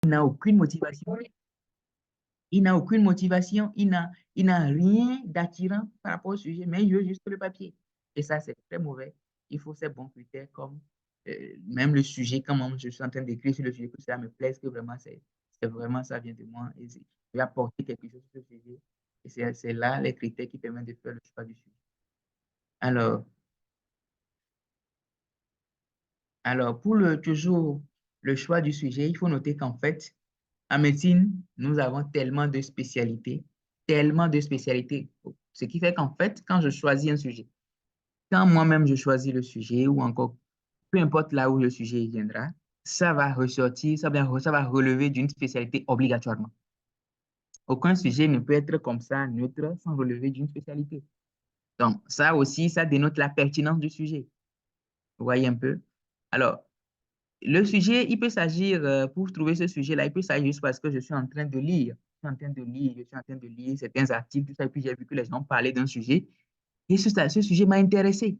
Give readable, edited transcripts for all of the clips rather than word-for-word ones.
Il n'a aucune motivation. Il n'a aucune motivation. Il n'a rien d'attirant par rapport au sujet, mais il veut juste le papier. Et ça, c'est très mauvais. Il faut ces bons critères comme même le sujet, quand même, je suis en train d'écrire sur le sujet, que ça me plaise, que vraiment, c'est vraiment, ça vient de moi. Et je vais apporter quelque chose sur ce sujet. Et c'est là les critères qui permettent de faire le choix du sujet. Alors, alors pour toujours le choix du sujet, il faut noter qu'en fait, en médecine, nous avons tellement de spécialités. Ce qui fait qu'en fait, quand je choisis un sujet, quand moi-même je choisis le sujet ou encore peu importe là où le sujet viendra, ça va ressortir, ça va relever d'une spécialité obligatoirement. Aucun sujet ne peut être comme ça, neutre, sans relever d'une spécialité. Donc, ça aussi, ça dénote la pertinence du sujet. Vous voyez un peu? Alors, le sujet, il peut s'agir, pour trouver ce sujet-là, il peut s'agir juste parce que je suis en train de lire. Je suis en train de lire certains articles, tout ça, et puis j'ai vu que les gens parlaient d'un sujet. Et ce sujet m'a intéressé.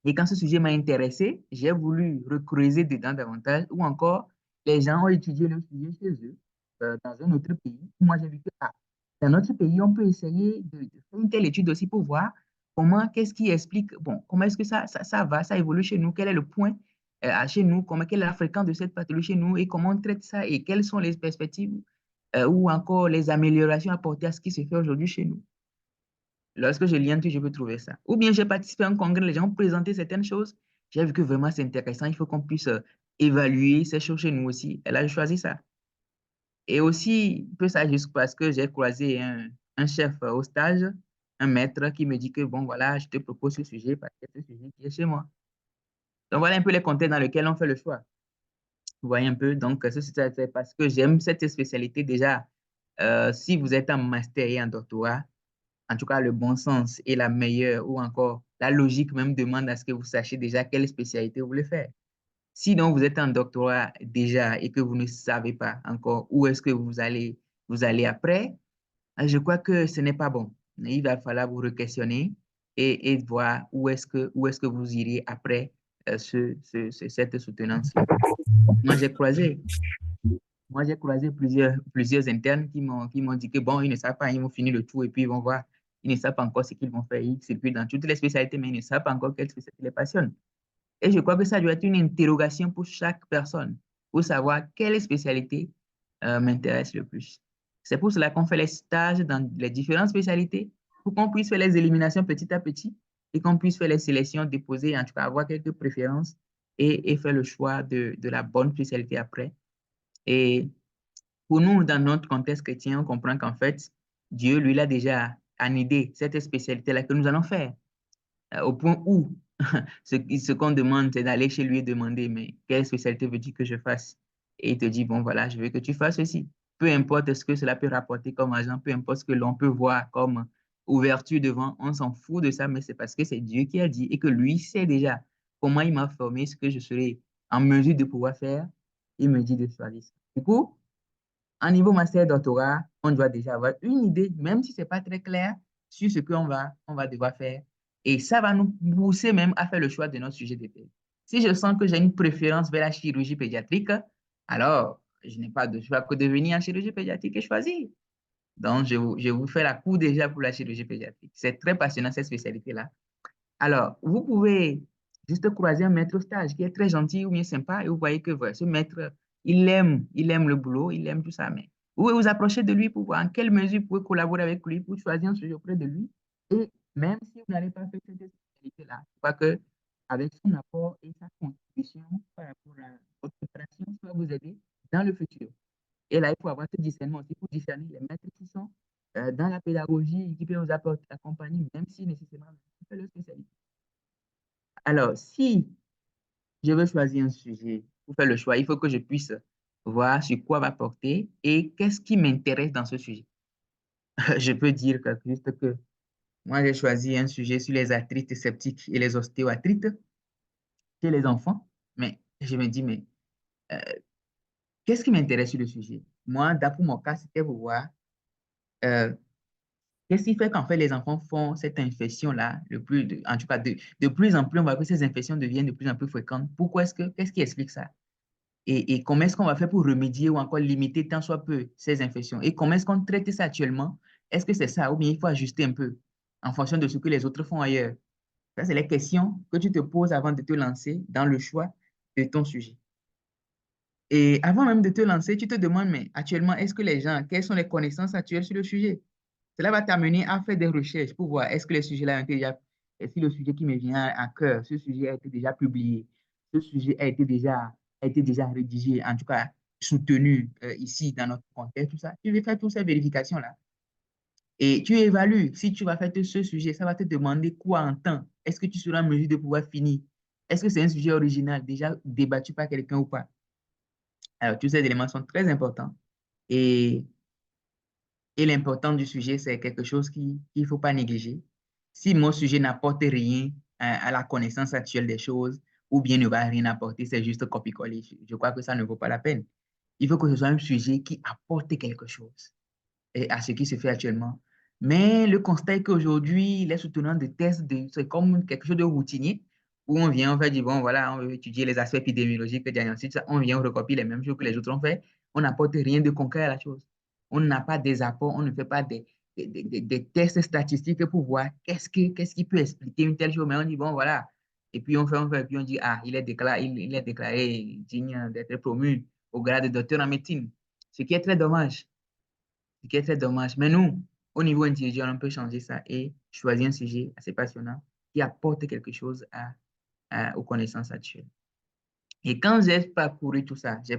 Et quand ce sujet m'a intéressé, j'ai voulu recreuser dedans davantage, ou encore, les gens ont étudié le sujet chez eux, dans un autre pays. Moi, j'ai vu que dans notre pays, on peut essayer de faire une telle étude aussi pour voir qu'est-ce qui explique, bon, comment est-ce que ça va, ça évolue chez nous, quel est le point chez nous, quelle est la fréquence de cette pathologie chez nous et comment on traite ça et quelles sont les perspectives ou encore les améliorations apportées à ce qui se fait aujourd'hui chez nous. Lorsque je lis un truc, je peux trouver ça. Ou bien j'ai participé à un congrès, les gens ont présenté certaines choses. J'ai vu que vraiment c'est intéressant, il faut qu'on puisse évaluer ces choses chez nous aussi. Et là, j'ai choisi ça. Et aussi, peu ça juste parce que j'ai croisé un chef au stage, un maître qui me dit que, bon, voilà, je te propose ce sujet parce que c'est ce sujet qui est chez moi. Donc, voilà un peu les contextes dans lesquels on fait le choix. Vous voyez un peu, donc, c'est parce que j'aime cette spécialité déjà. Si vous êtes en master et en doctorat, en tout cas, le bon sens et la meilleure, ou encore la logique même demande à ce que vous sachiez déjà quelle spécialité vous voulez faire. Sinon, vous êtes en doctorat déjà et que vous ne savez pas encore où est-ce que vous allez après, je crois que ce n'est pas bon. Il va falloir vous re-questionner et voir où est-ce que vous iriez après cette soutenance-là. Moi, j'ai croisé, Moi, j'ai croisé plusieurs internes qui m'ont dit que bon, ils ne savent pas, ils vont finir le tour et puis ils vont voir. Ils ne savent pas encore ce qu'ils vont faire X et puis dans toutes les spécialités, mais ils ne savent pas encore quelle spécialité les passionne. Et je crois que ça doit être une interrogation pour chaque personne, pour savoir quelle spécialité m'intéresse le plus. C'est pour cela qu'on fait les stages dans les différentes spécialités, pour qu'on puisse faire les éliminations petit à petit et qu'on puisse faire les sélections, déposer, en tout cas avoir quelques préférences et faire le choix de la bonne spécialité après. Et pour nous, dans notre contexte chrétien, on comprend qu'en fait, Dieu, lui, l'a déjà anidé cette spécialité-là que nous allons faire, au point où ce qu'on demande, c'est d'aller chez lui et demander, mais quelle spécialité veux-tu que je fasse? Et il te dit, bon, voilà, je veux que tu fasses ceci. Peu importe ce que cela peut rapporter comme argent, peu importe ce que l'on peut voir comme ouverture devant, on s'en fout de ça, mais c'est parce que c'est Dieu qui a dit et que lui sait déjà comment il m'a formé, ce que je serai en mesure de pouvoir faire. Il me dit de choisir ça. Du coup, en niveau master et doctorat, on doit déjà avoir une idée, même si ce n'est pas très clair, sur ce qu'on va devoir faire. Et ça va nous pousser même à faire le choix de notre sujet de thèse. Si je sens que j'ai une préférence vers la chirurgie pédiatrique, alors je n'ai pas de choix que de venir en chirurgie pédiatrique et choisir. Donc, je vous fais la cour déjà pour la chirurgie pédiatrique. C'est très passionnant cette spécialité-là. Alors, vous pouvez juste croiser un maître au stage qui est très gentil ou bien sympa et vous voyez que voilà, ce maître, il aime le boulot, il aime tout ça. Mais vous pouvez vous approcher de lui pour voir en quelle mesure vous pouvez collaborer avec lui pour choisir un sujet auprès de lui. Et même si vous n'avez pas fait cette spécialité-là, je crois que avec son apport et sa contribution par rapport à votre préparation, ça va vous aider dans le futur. Et là, il faut avoir ce discernement aussi pour discerner les maîtres qui sont dans la pédagogie et qui peuvent vous accompagner, même si nécessairement vous faites leur spécialité. Alors, si je veux choisir un sujet pour faire le choix, il faut que je puisse voir sur quoi va porter et qu'est-ce qui m'intéresse dans ce sujet. Je peux dire juste que moi, j'ai choisi un sujet sur les arthrites sceptiques et les ostéoarthrites chez les enfants, mais je me dis, mais euh, qu'est-ce qui m'intéresse sur le sujet? Moi, d'après mon cas, c'était pour voir euh, qu'est-ce qui fait qu'en fait les enfants font cette infection-là, en tout cas de plus en plus, on voit que ces infections deviennent de plus en plus fréquentes. Qu'est-ce qui explique ça? et comment est-ce qu'on va faire pour remédier ou encore limiter tant soit peu ces infections? Et comment est-ce qu'on traite ça actuellement? Est-ce que c'est ça ou bien il faut ajuster un peu en fonction de ce que les autres font ailleurs? Ça, c'est les questions que tu te poses avant de te lancer dans le choix de ton sujet. Et avant même de te lancer, tu te demandes, mais actuellement, est-ce que les gens, quelles sont les connaissances actuelles sur le sujet? Cela va t'amener à faire des recherches pour voir est-ce que les sujets-là ont été déjà, si le sujet qui me vient à cœur, ce sujet a été déjà publié, ce sujet a été déjà rédigé, en tout cas soutenu ici dans notre contexte, tout ça. Tu veux faire toutes ces vérifications-là. Et tu évalues, si tu vas faire ce sujet, ça va te demander quoi en temps. Est-ce que tu seras en mesure de pouvoir finir? Est-ce que c'est un sujet original, déjà débattu par quelqu'un ou pas? Alors, tous ces éléments sont très importants. Et Et l'importance du sujet, c'est quelque chose qu'il ne faut pas négliger. Si mon sujet n'apporte rien à la connaissance actuelle des choses, ou bien ne va rien apporter, c'est juste copier-coller. Je crois que ça ne vaut pas la peine. Il faut que ce soit un sujet qui apporte quelque chose à ce qui se fait actuellement. Mais le constat est qu'aujourd'hui, les soutenants de tests, c'est comme quelque chose de routinier, où on vient, on fait dire, bon, voilà, on veut étudier les aspects épidémiologiques, diagnostiques, ça, on vient, on recopie les mêmes choses que les autres ont fait, on n'apporte rien de concret à la chose. On n'a pas des apports, on ne fait pas des tests statistiques pour voir qu'est-ce qui peut expliquer une telle chose, mais on dit, bon, voilà, et puis et puis on dit, ah, il est déclaré digne d'être promu au grade de docteur en médecine, ce qui est très dommage. Ce qui est très dommage. Mais nous, au niveau individuel, on peut changer ça et choisir un sujet assez passionnant qui apporte quelque chose aux connaissances actuelles. Et quand j'ai parcouru tout ça, j'ai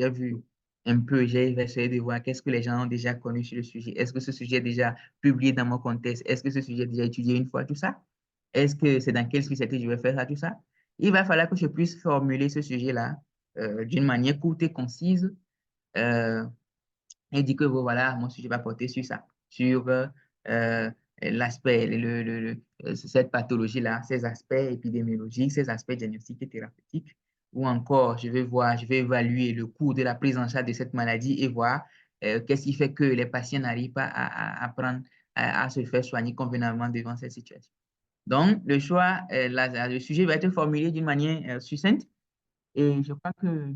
vu un peu, j'ai essayé de voir qu'est-ce que les gens ont déjà connu sur le sujet. Est-ce que ce sujet est déjà publié dans mon contexte? Est-ce que ce sujet est déjà étudié une fois, tout ça? Est-ce que c'est dans quelle spécialité je vais faire ça, tout ça? Il va falloir que je puisse formuler ce sujet-là d'une manière courte et concise, euh, et dit que bon, voilà, mon sujet va porter sur ça, sur l'aspect, cette pathologie-là, ces aspects épidémiologiques, ces aspects diagnostiques et thérapeutiques, ou encore je vais évaluer le cours de la prise en charge de cette maladie et voir qu'est-ce qui fait que les patients n'arrivent pas à se faire soigner convenablement devant cette situation. Donc, le sujet va être formulé d'une manière succincte et je crois que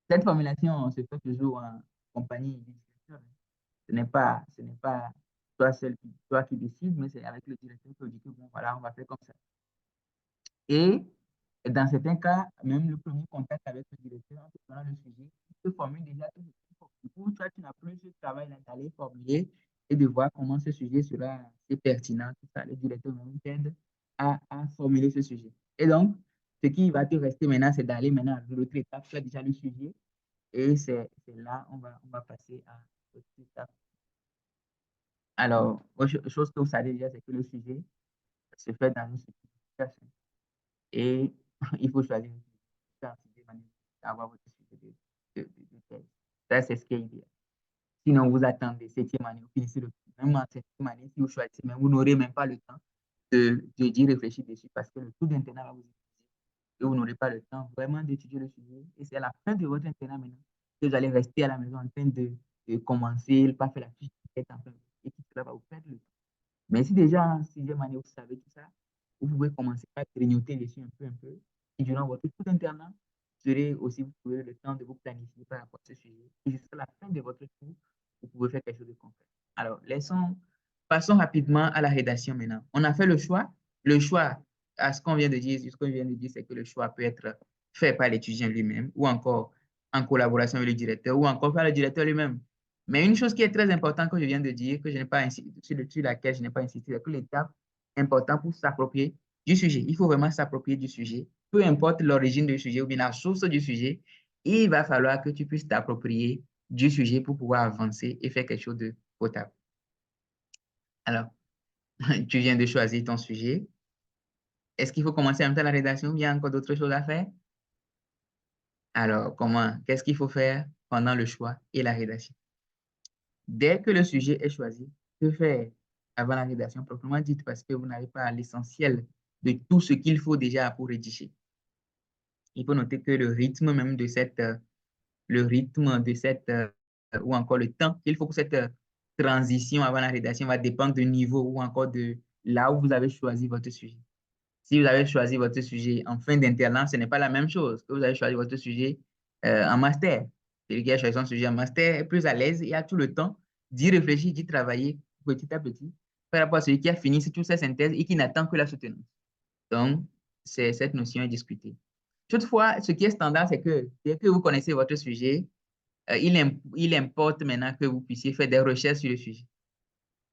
cette formulation se fait toujours en compagnie du directeur. Ce n'est pas toi qui décides, mais c'est avec le directeur que dit que bon, voilà, on va faire comme ça. Et dans certains cas, même le premier contact avec le directeur, en te donnant le sujet, il te formule déjà tout ce qu'il faut. Du coup, toi, tu n'as plus ce travail d'aller formuler et de voir comment ce sujet sera assez pertinent, tout ça. Le directeur même t'aide à formuler ce sujet. Et donc, ce qui va te rester maintenant, c'est d'aller maintenant à l'autre étape. Tu as déjà le sujet, et c'est là on va passer à l'autre étape. Alors, autre chose que vous savez déjà, c'est que le sujet se fait dans une situation. Et il faut choisir une sujet de manière à avoir votre sujet de thèse. Ça, c'est ce qui est idéal. Sinon, vous attendez septième année, vous finissez le même en septième année, si vous choisissez, mais vous n'aurez même pas le temps d'y réfléchir dessus parce que le taux d'intérêt va vous épuiser et vous n'aurez pas le temps vraiment d'étudier le sujet. Et c'est à la fin de votre internat maintenant que vous allez rester à la maison en train de commencer, pas faire la fiche de tête en train et tout cela va vous perdre le temps. Mais si déjà en sixième année, vous savez tout ça, vous pouvez commencer à grignoter dessus un peu. Et durant votre tout internat, vous aurez aussi vous trouver le temps de vous planifier par rapport à ce sujet. Et jusqu'à la fin de votre cours, vous pouvez faire quelque chose de concret. Alors, passons rapidement à la rédaction maintenant. On a fait le choix. Le choix, à ce qu'on vient de dire, ce qu'on vient de dire, c'est que le choix peut être fait par l'étudiant lui-même ou encore en collaboration avec le directeur ou encore par le directeur lui-même. Mais une chose qui est très importante que je viens de dire, que je n'ai pas insisté, sur laquelle je n'ai pas insisté, c'est que l'étape importante pour s'approprier du sujet. Il faut vraiment s'approprier du sujet. Peu importe l'origine du sujet ou bien la source du sujet, il va falloir que tu puisses t'approprier du sujet pour pouvoir avancer et faire quelque chose de potable. Alors, tu viens de choisir ton sujet. Est-ce qu'il faut commencer en même temps la rédaction ou il y a encore d'autres choses à faire? Alors, qu'est-ce qu'il faut faire pendant le choix et la rédaction? Dès que le sujet est choisi, que faire avant la rédaction proprement dite parce que vous n'avez pas l'essentiel de tout ce qu'il faut déjà pour rédiger. Il faut noter que le rythme de ou encore le temps qu'il faut pour cette transition avant la rédaction va dépendre du niveau ou encore de là où vous avez choisi votre sujet. Si vous avez choisi votre sujet en fin d'internat, ce n'est pas la même chose que vous avez choisi votre sujet en master. Celui qui a choisi son sujet en master est plus à l'aise et a tout le temps d'y réfléchir, d'y travailler petit à petit par rapport à celui qui a fini toutes ses synthèses et qui n'attend que la soutenance. Donc, cette notion est discutée. Toutefois, ce qui est standard, c'est que dès que vous connaissez votre sujet, il importe maintenant que vous puissiez faire des recherches sur le sujet.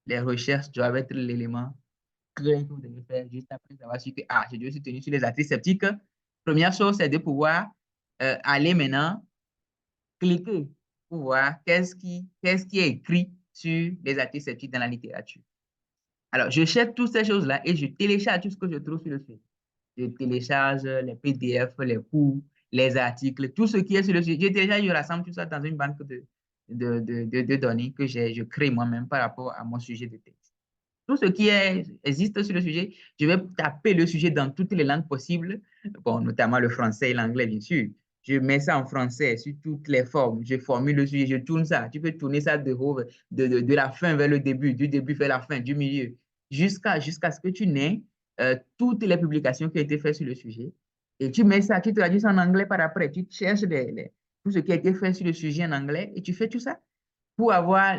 Les recherches doivent être l'élément clé que vous devez faire juste après avoir su que je dois soutenir sur les articles sceptiques. Première chose, c'est de pouvoir aller maintenant cliquer pour voir qu'est-ce qui est écrit sur les articles sceptiques dans la littérature. Alors, je cherche toutes ces choses-là et je télécharge tout ce que je trouve sur le site. Je télécharge les PDF, les cours, les articles, tout ce qui est sur le sujet. Je télécharge, je rassemble tout ça dans une banque de données que je crée moi-même par rapport à mon sujet de texte. Tout ce qui existe sur le sujet, je vais taper le sujet dans toutes les langues possibles, bon, notamment le français et l'anglais, bien sûr. Je mets ça en français sur toutes les formes. Je formule le sujet, je tourne ça. Tu peux tourner ça de la fin vers le début, du début vers la fin, du milieu, jusqu'à ce que tu n'aies toutes les publications qui ont été faites sur le sujet. Et tu mets ça, tu traduis ça en anglais par après. Tu cherches tout ce qui a été fait sur le sujet en anglais et tu fais tout ça pour avoir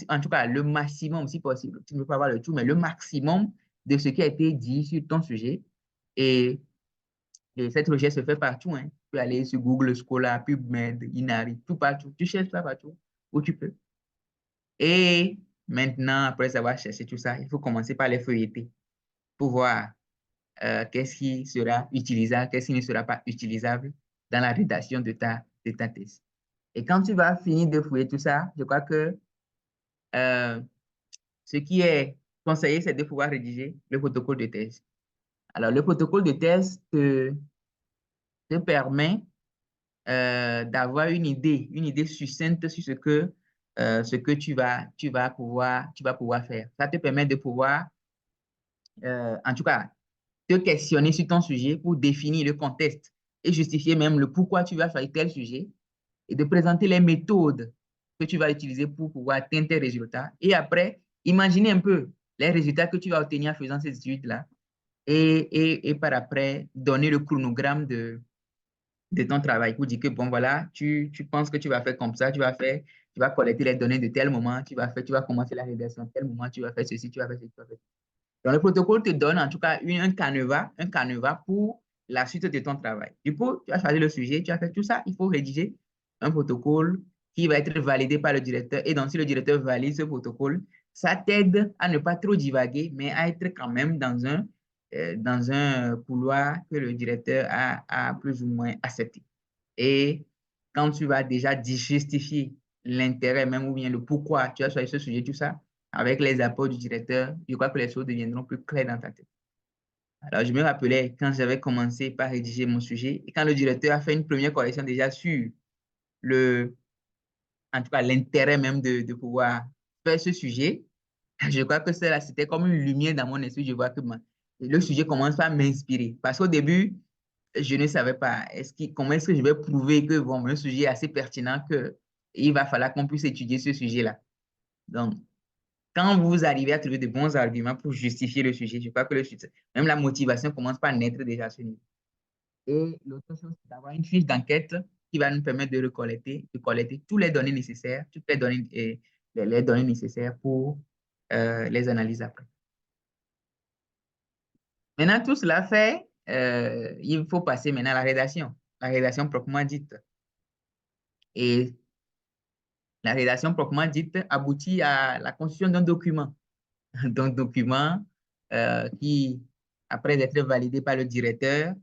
en tout cas, le maximum, si possible. Tu ne peux pas avoir le tout, mais le maximum de ce qui a été dit sur ton sujet. Et, et cette recherche se fait partout. Hein. Tu peux aller sur Google Scholar, PubMed, Inari, tout partout. Tu cherches ça partout où tu peux. Et maintenant, après avoir cherché tout ça, il faut commencer par les feuilleter pour voir qu'est-ce qui sera utilisable, qu'est-ce qui ne sera pas utilisable dans la rédaction de ta thèse. Et quand tu vas finir de fouiller tout ça, je crois que euh, ce qui est conseillé, c'est de pouvoir rédiger le protocole de thèse. Alors, le protocole de thèse te permet d'avoir une idée succincte sur ce que tu vas pouvoir faire. Ça te permet de pouvoir, en tout cas, te questionner sur ton sujet pour définir le contexte et justifier même le pourquoi tu vas faire tel sujet et de présenter les méthodes que tu vas utiliser pour pouvoir atteindre tes résultats. Et après, imaginer un peu les résultats que tu vas obtenir en faisant ces études-là et par après, donner le chronogramme de ton travail pour dire que, bon, voilà, tu penses que tu vas faire comme ça, tu vas collecter les données de tel moment, tu vas commencer la rédaction à tel moment, tu vas faire ceci, tu vas faire ceci, tu vas faire ceci. Donc, le protocole te donne en tout cas un canevas pour la suite de ton travail. Du coup, tu as choisi le sujet, tu as fait tout ça, il faut rédiger un protocole qui va être validé par le directeur. Et donc, si le directeur valide ce protocole, ça t'aide à ne pas trop divaguer, mais à être quand même dans un couloir que le directeur a plus ou moins accepté. Et quand tu vas déjà justifier l'intérêt même ou bien le pourquoi tu as choisi ce sujet, tout ça, avec les apports du directeur, je crois que les choses deviendront plus claires dans ta tête. Alors, je me rappelais quand j'avais commencé par rédiger mon sujet et quand le directeur a fait une première correction déjà sur le, en tout cas, l'intérêt même de pouvoir faire ce sujet, je crois que c'était comme une lumière dans mon esprit. Je vois que le sujet commence à m'inspirer. Parce qu'au début, je ne savais pas comment est-ce que je vais prouver que bon, mon sujet est assez pertinent que il va falloir qu'on puisse étudier ce sujet-là. Donc, quand vous arrivez à trouver de bons arguments pour justifier le sujet, je crois que même la motivation commence par naître déjà à ce niveau. Et l'autre chose, c'est d'avoir une fiche d'enquête qui va nous permettre de collecter toutes les données nécessaires, toutes les données, les données nécessaires pour les analyser après. Maintenant, tout cela fait, il faut passer maintenant à la rédaction proprement dite. Et la rédaction proprement dite aboutit à la constitution d'un document. D'un document qui, après être validé par le directeur,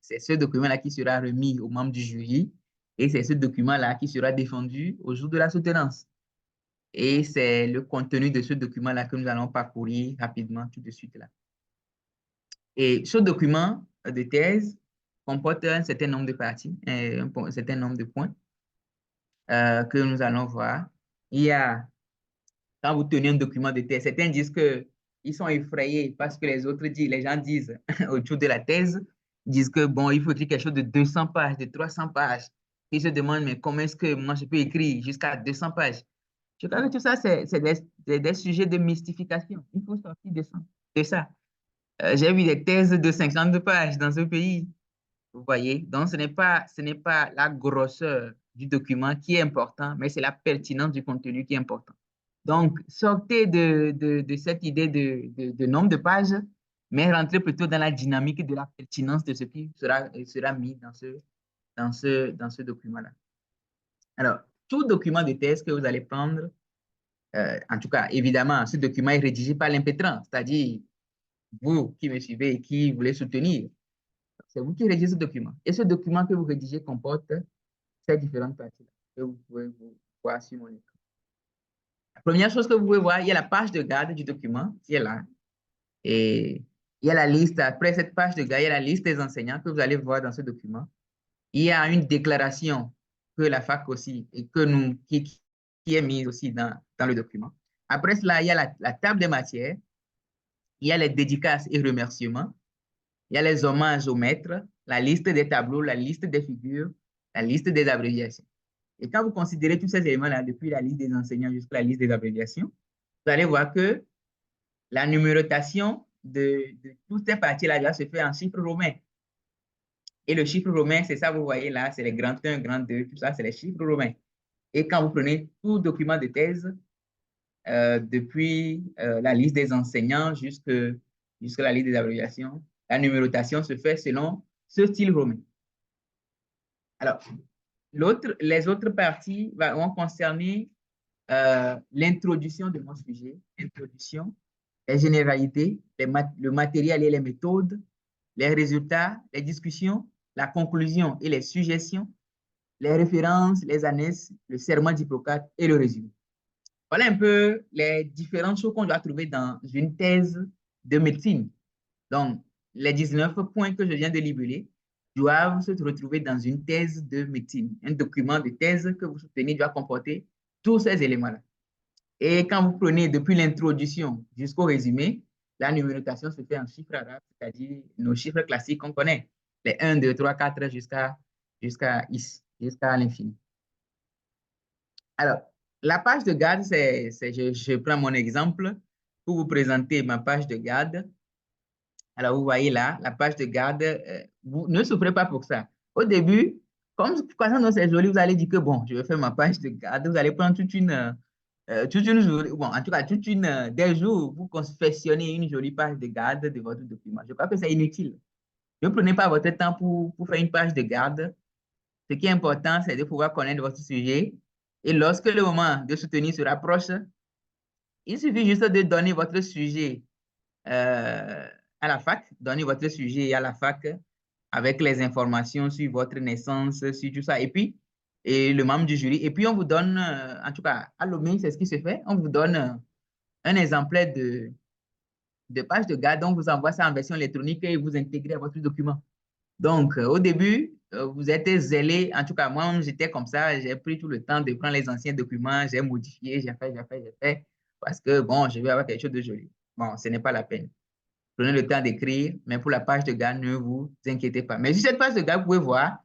c'est ce document-là qui sera remis aux membres du jury et c'est ce document-là qui sera défendu au jour de la soutenance. Et c'est le contenu de ce document-là que nous allons parcourir rapidement tout de suite là. Et ce document de thèse comporte un certain nombre de parties, un certain nombre de points que nous allons voir. Il y a, quand vous tenez un document de thèse, certains disent que ils sont effrayés parce que les gens disent autour de la thèse, disent que bon, il faut écrire quelque chose de 200 pages, de 300 pages. Ils se demandent, mais comment est-ce que moi je peux écrire jusqu'à 200 pages? Je crois que tout ça, c'est des sujets de mystification. Il faut sortir de ça. J'ai vu des thèses de 50 pages dans ce pays. Vous voyez? Donc, ce n'est pas la grosseur du document qui est important, mais c'est la pertinence du contenu qui est important. Donc, sortez de cette idée de nombre de pages, mais rentrez plutôt dans la dynamique de la pertinence de ce qui sera mis dans ce document-là. Alors, tout document de thèse que vous allez prendre, en tout cas, évidemment, ce document est rédigé par l'impétrant, c'est-à-dire vous qui me suivez et qui voulez soutenir. C'est vous qui rédigez ce document. Et ce document que vous rédigez comporte ces différentes parties que vous pouvez vous voir sur mon écran. La première chose que vous pouvez voir, il y a la page de garde du document qui est là. Et il y a la liste, après cette page de garde, il y a la liste des enseignants que vous allez voir dans ce document. Il y a une déclaration que la fac aussi, et que nous, qui est mise aussi dans le document. Après cela, il y a la table des matières, il y a les dédicaces et remerciements, il y a les hommages aux maîtres, la liste des tableaux, la liste des figures, la liste des abréviations. Et quand vous considérez tous ces éléments-là, depuis la liste des enseignants jusqu'à la liste des abréviations, vous allez voir que la numérotation de toutes ces parties-là doit se faire en chiffres romains. Et le chiffre romain, c'est ça, vous voyez là, c'est les grands 1, grand 2, tout ça, c'est les chiffres romains. Et quand vous prenez tout document de thèse, depuis la liste des enseignants jusqu'à la liste des abréviations, la numérotation se fait selon ce style romain. Alors, les autres parties vont concerner l'introduction de mon sujet, l'introduction, les généralités, le matériel et les méthodes, les résultats, les discussions, la conclusion et les suggestions, les références, les annexes, le serment d'Hippocrate et le résumé. Voilà un peu les différentes choses qu'on doit trouver dans une thèse de médecine. Donc, les 19 points que je viens de libeller doivent se retrouver dans une thèse de médecine. Un document de thèse que vous soutenez doit comporter tous ces éléments-là. Et quand vous prenez depuis l'introduction jusqu'au résumé, la numérotation se fait en chiffres arabes, c'est-à-dire nos chiffres classiques qu'on connaît, les 1, 2, 3, 4 jusqu'à l'infini. Alors, la page de garde, je prends mon exemple pour vous présenter ma page de garde. Alors, vous voyez là, la page de garde, vous ne souffrez pas pour ça. Au début, comme quand c'est joli, vous allez dire que bon, je vais faire ma page de garde. Vous allez prendre toute une journée, bon, en tout cas, des jours, vous confectionnez une jolie page de garde de votre document. Je crois que c'est inutile. Ne prenez pas votre temps pour faire une page de garde. Ce qui est important, c'est de pouvoir connaître votre sujet. Et lorsque le moment de soutenir se rapproche, il suffit juste de donner votre sujet à la fac, donner votre sujet à la fac avec les informations sur votre naissance, sur tout ça. Et puis, le membre du jury. Et puis, on vous donne, en tout cas, à l'OMI, c'est ce qui se fait. On vous donne un exemplaire de page de garde. On vous envoie ça en version électronique et vous intégrez à votre document. Donc, au début, vous êtes zélé. En tout cas, moi, j'étais comme ça. J'ai pris tout le temps de prendre les anciens documents. J'ai modifié, j'ai fait. Parce que, bon, je vais avoir quelque chose de joli. Bon, ce n'est pas la peine. Prenez le temps d'écrire, mais pour la page de garde, ne vous inquiétez pas. Mais sur cette page de garde, vous pouvez voir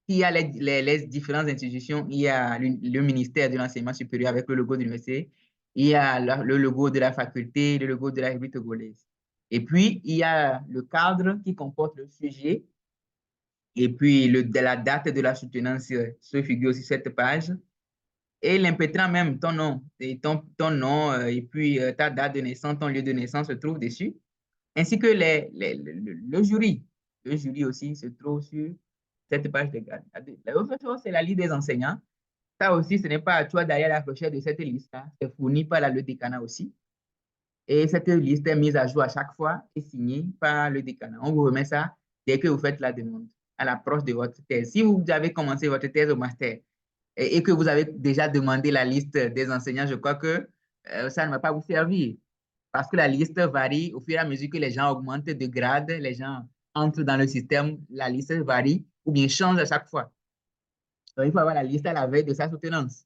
qu'il y a les différentes institutions. Il y a le ministère de l'enseignement supérieur avec le logo de l'université. Il y a le logo de la faculté, le logo de la République togolaise. Et puis, il y a le cadre qui comporte le sujet. Et puis, de la date de la soutenance se figure sur cette page. Et l'impétrant même, ton nom, ton nom, et puis ta date de naissance, ton lieu de naissance se trouve dessus ainsi que le jury. Le jury aussi se trouve sur cette page de garde. La autre chose, c'est la liste des enseignants. Ça aussi, ce n'est pas à toi d'aller à la recherche de cette liste-là. C'est fourni par le décanat aussi. Et cette liste est mise à jour à chaque fois et signée par le décanat. On vous remet ça dès que vous faites la demande à l'approche de votre thèse. Si vous avez commencé votre thèse au master et que vous avez déjà demandé la liste des enseignants, je crois que ça ne va pas vous servir. Parce que la liste varie au fur et à mesure que les gens augmentent de grade, les gens entrent dans le système, la liste varie ou bien change à chaque fois. Donc, il faut avoir la liste à la veille de sa soutenance.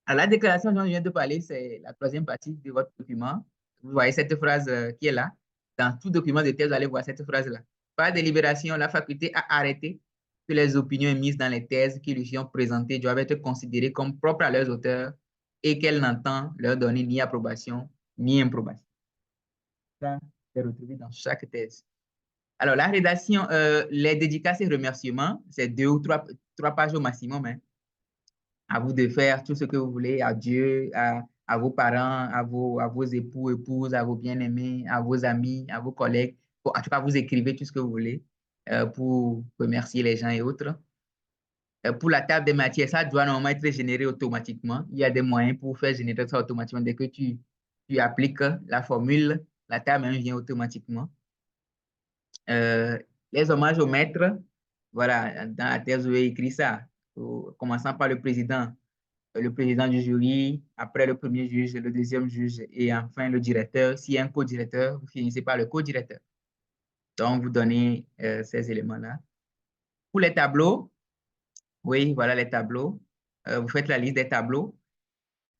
Alors, la déclaration dont je viens de parler, c'est la troisième partie de votre document. Vous voyez cette phrase qui est là. Dans tout document de thèse, vous allez voir cette phrase-là. Par délibération, la faculté a arrêté que les opinions émises dans les thèses qui lui sont présentées doivent être considérées comme propres à leurs auteurs et qu'elle n'entend leur donner ni approbation ni improbation. Ça, les retrouver dans chaque thèse. Alors, la rédaction, les dédicaces et remerciements, c'est 2 ou 3 pages au maximum, hein. À vous de faire tout ce que vous voulez à Dieu, à vos parents, à vos époux, épouses, à vos bien-aimés, à vos amis, à vos collègues. Bon, en tout cas, vous écrivez tout ce que vous voulez pour remercier les gens et autres. Pour la table des matières, ça doit normalement être généré automatiquement. Il y a des moyens pour faire générer ça automatiquement. Dès que tu appliques la formule, la table même vient automatiquement. Les hommages au maître, voilà, dans la thèse, vous avez écrit ça, commençant par le président du jury, après le premier juge, le deuxième juge et enfin le directeur. S'il y a un co-directeur, vous finissez par le co-directeur. Donc, vous donnez ces éléments-là. Pour les tableaux, oui, voilà les tableaux. Vous faites la liste des tableaux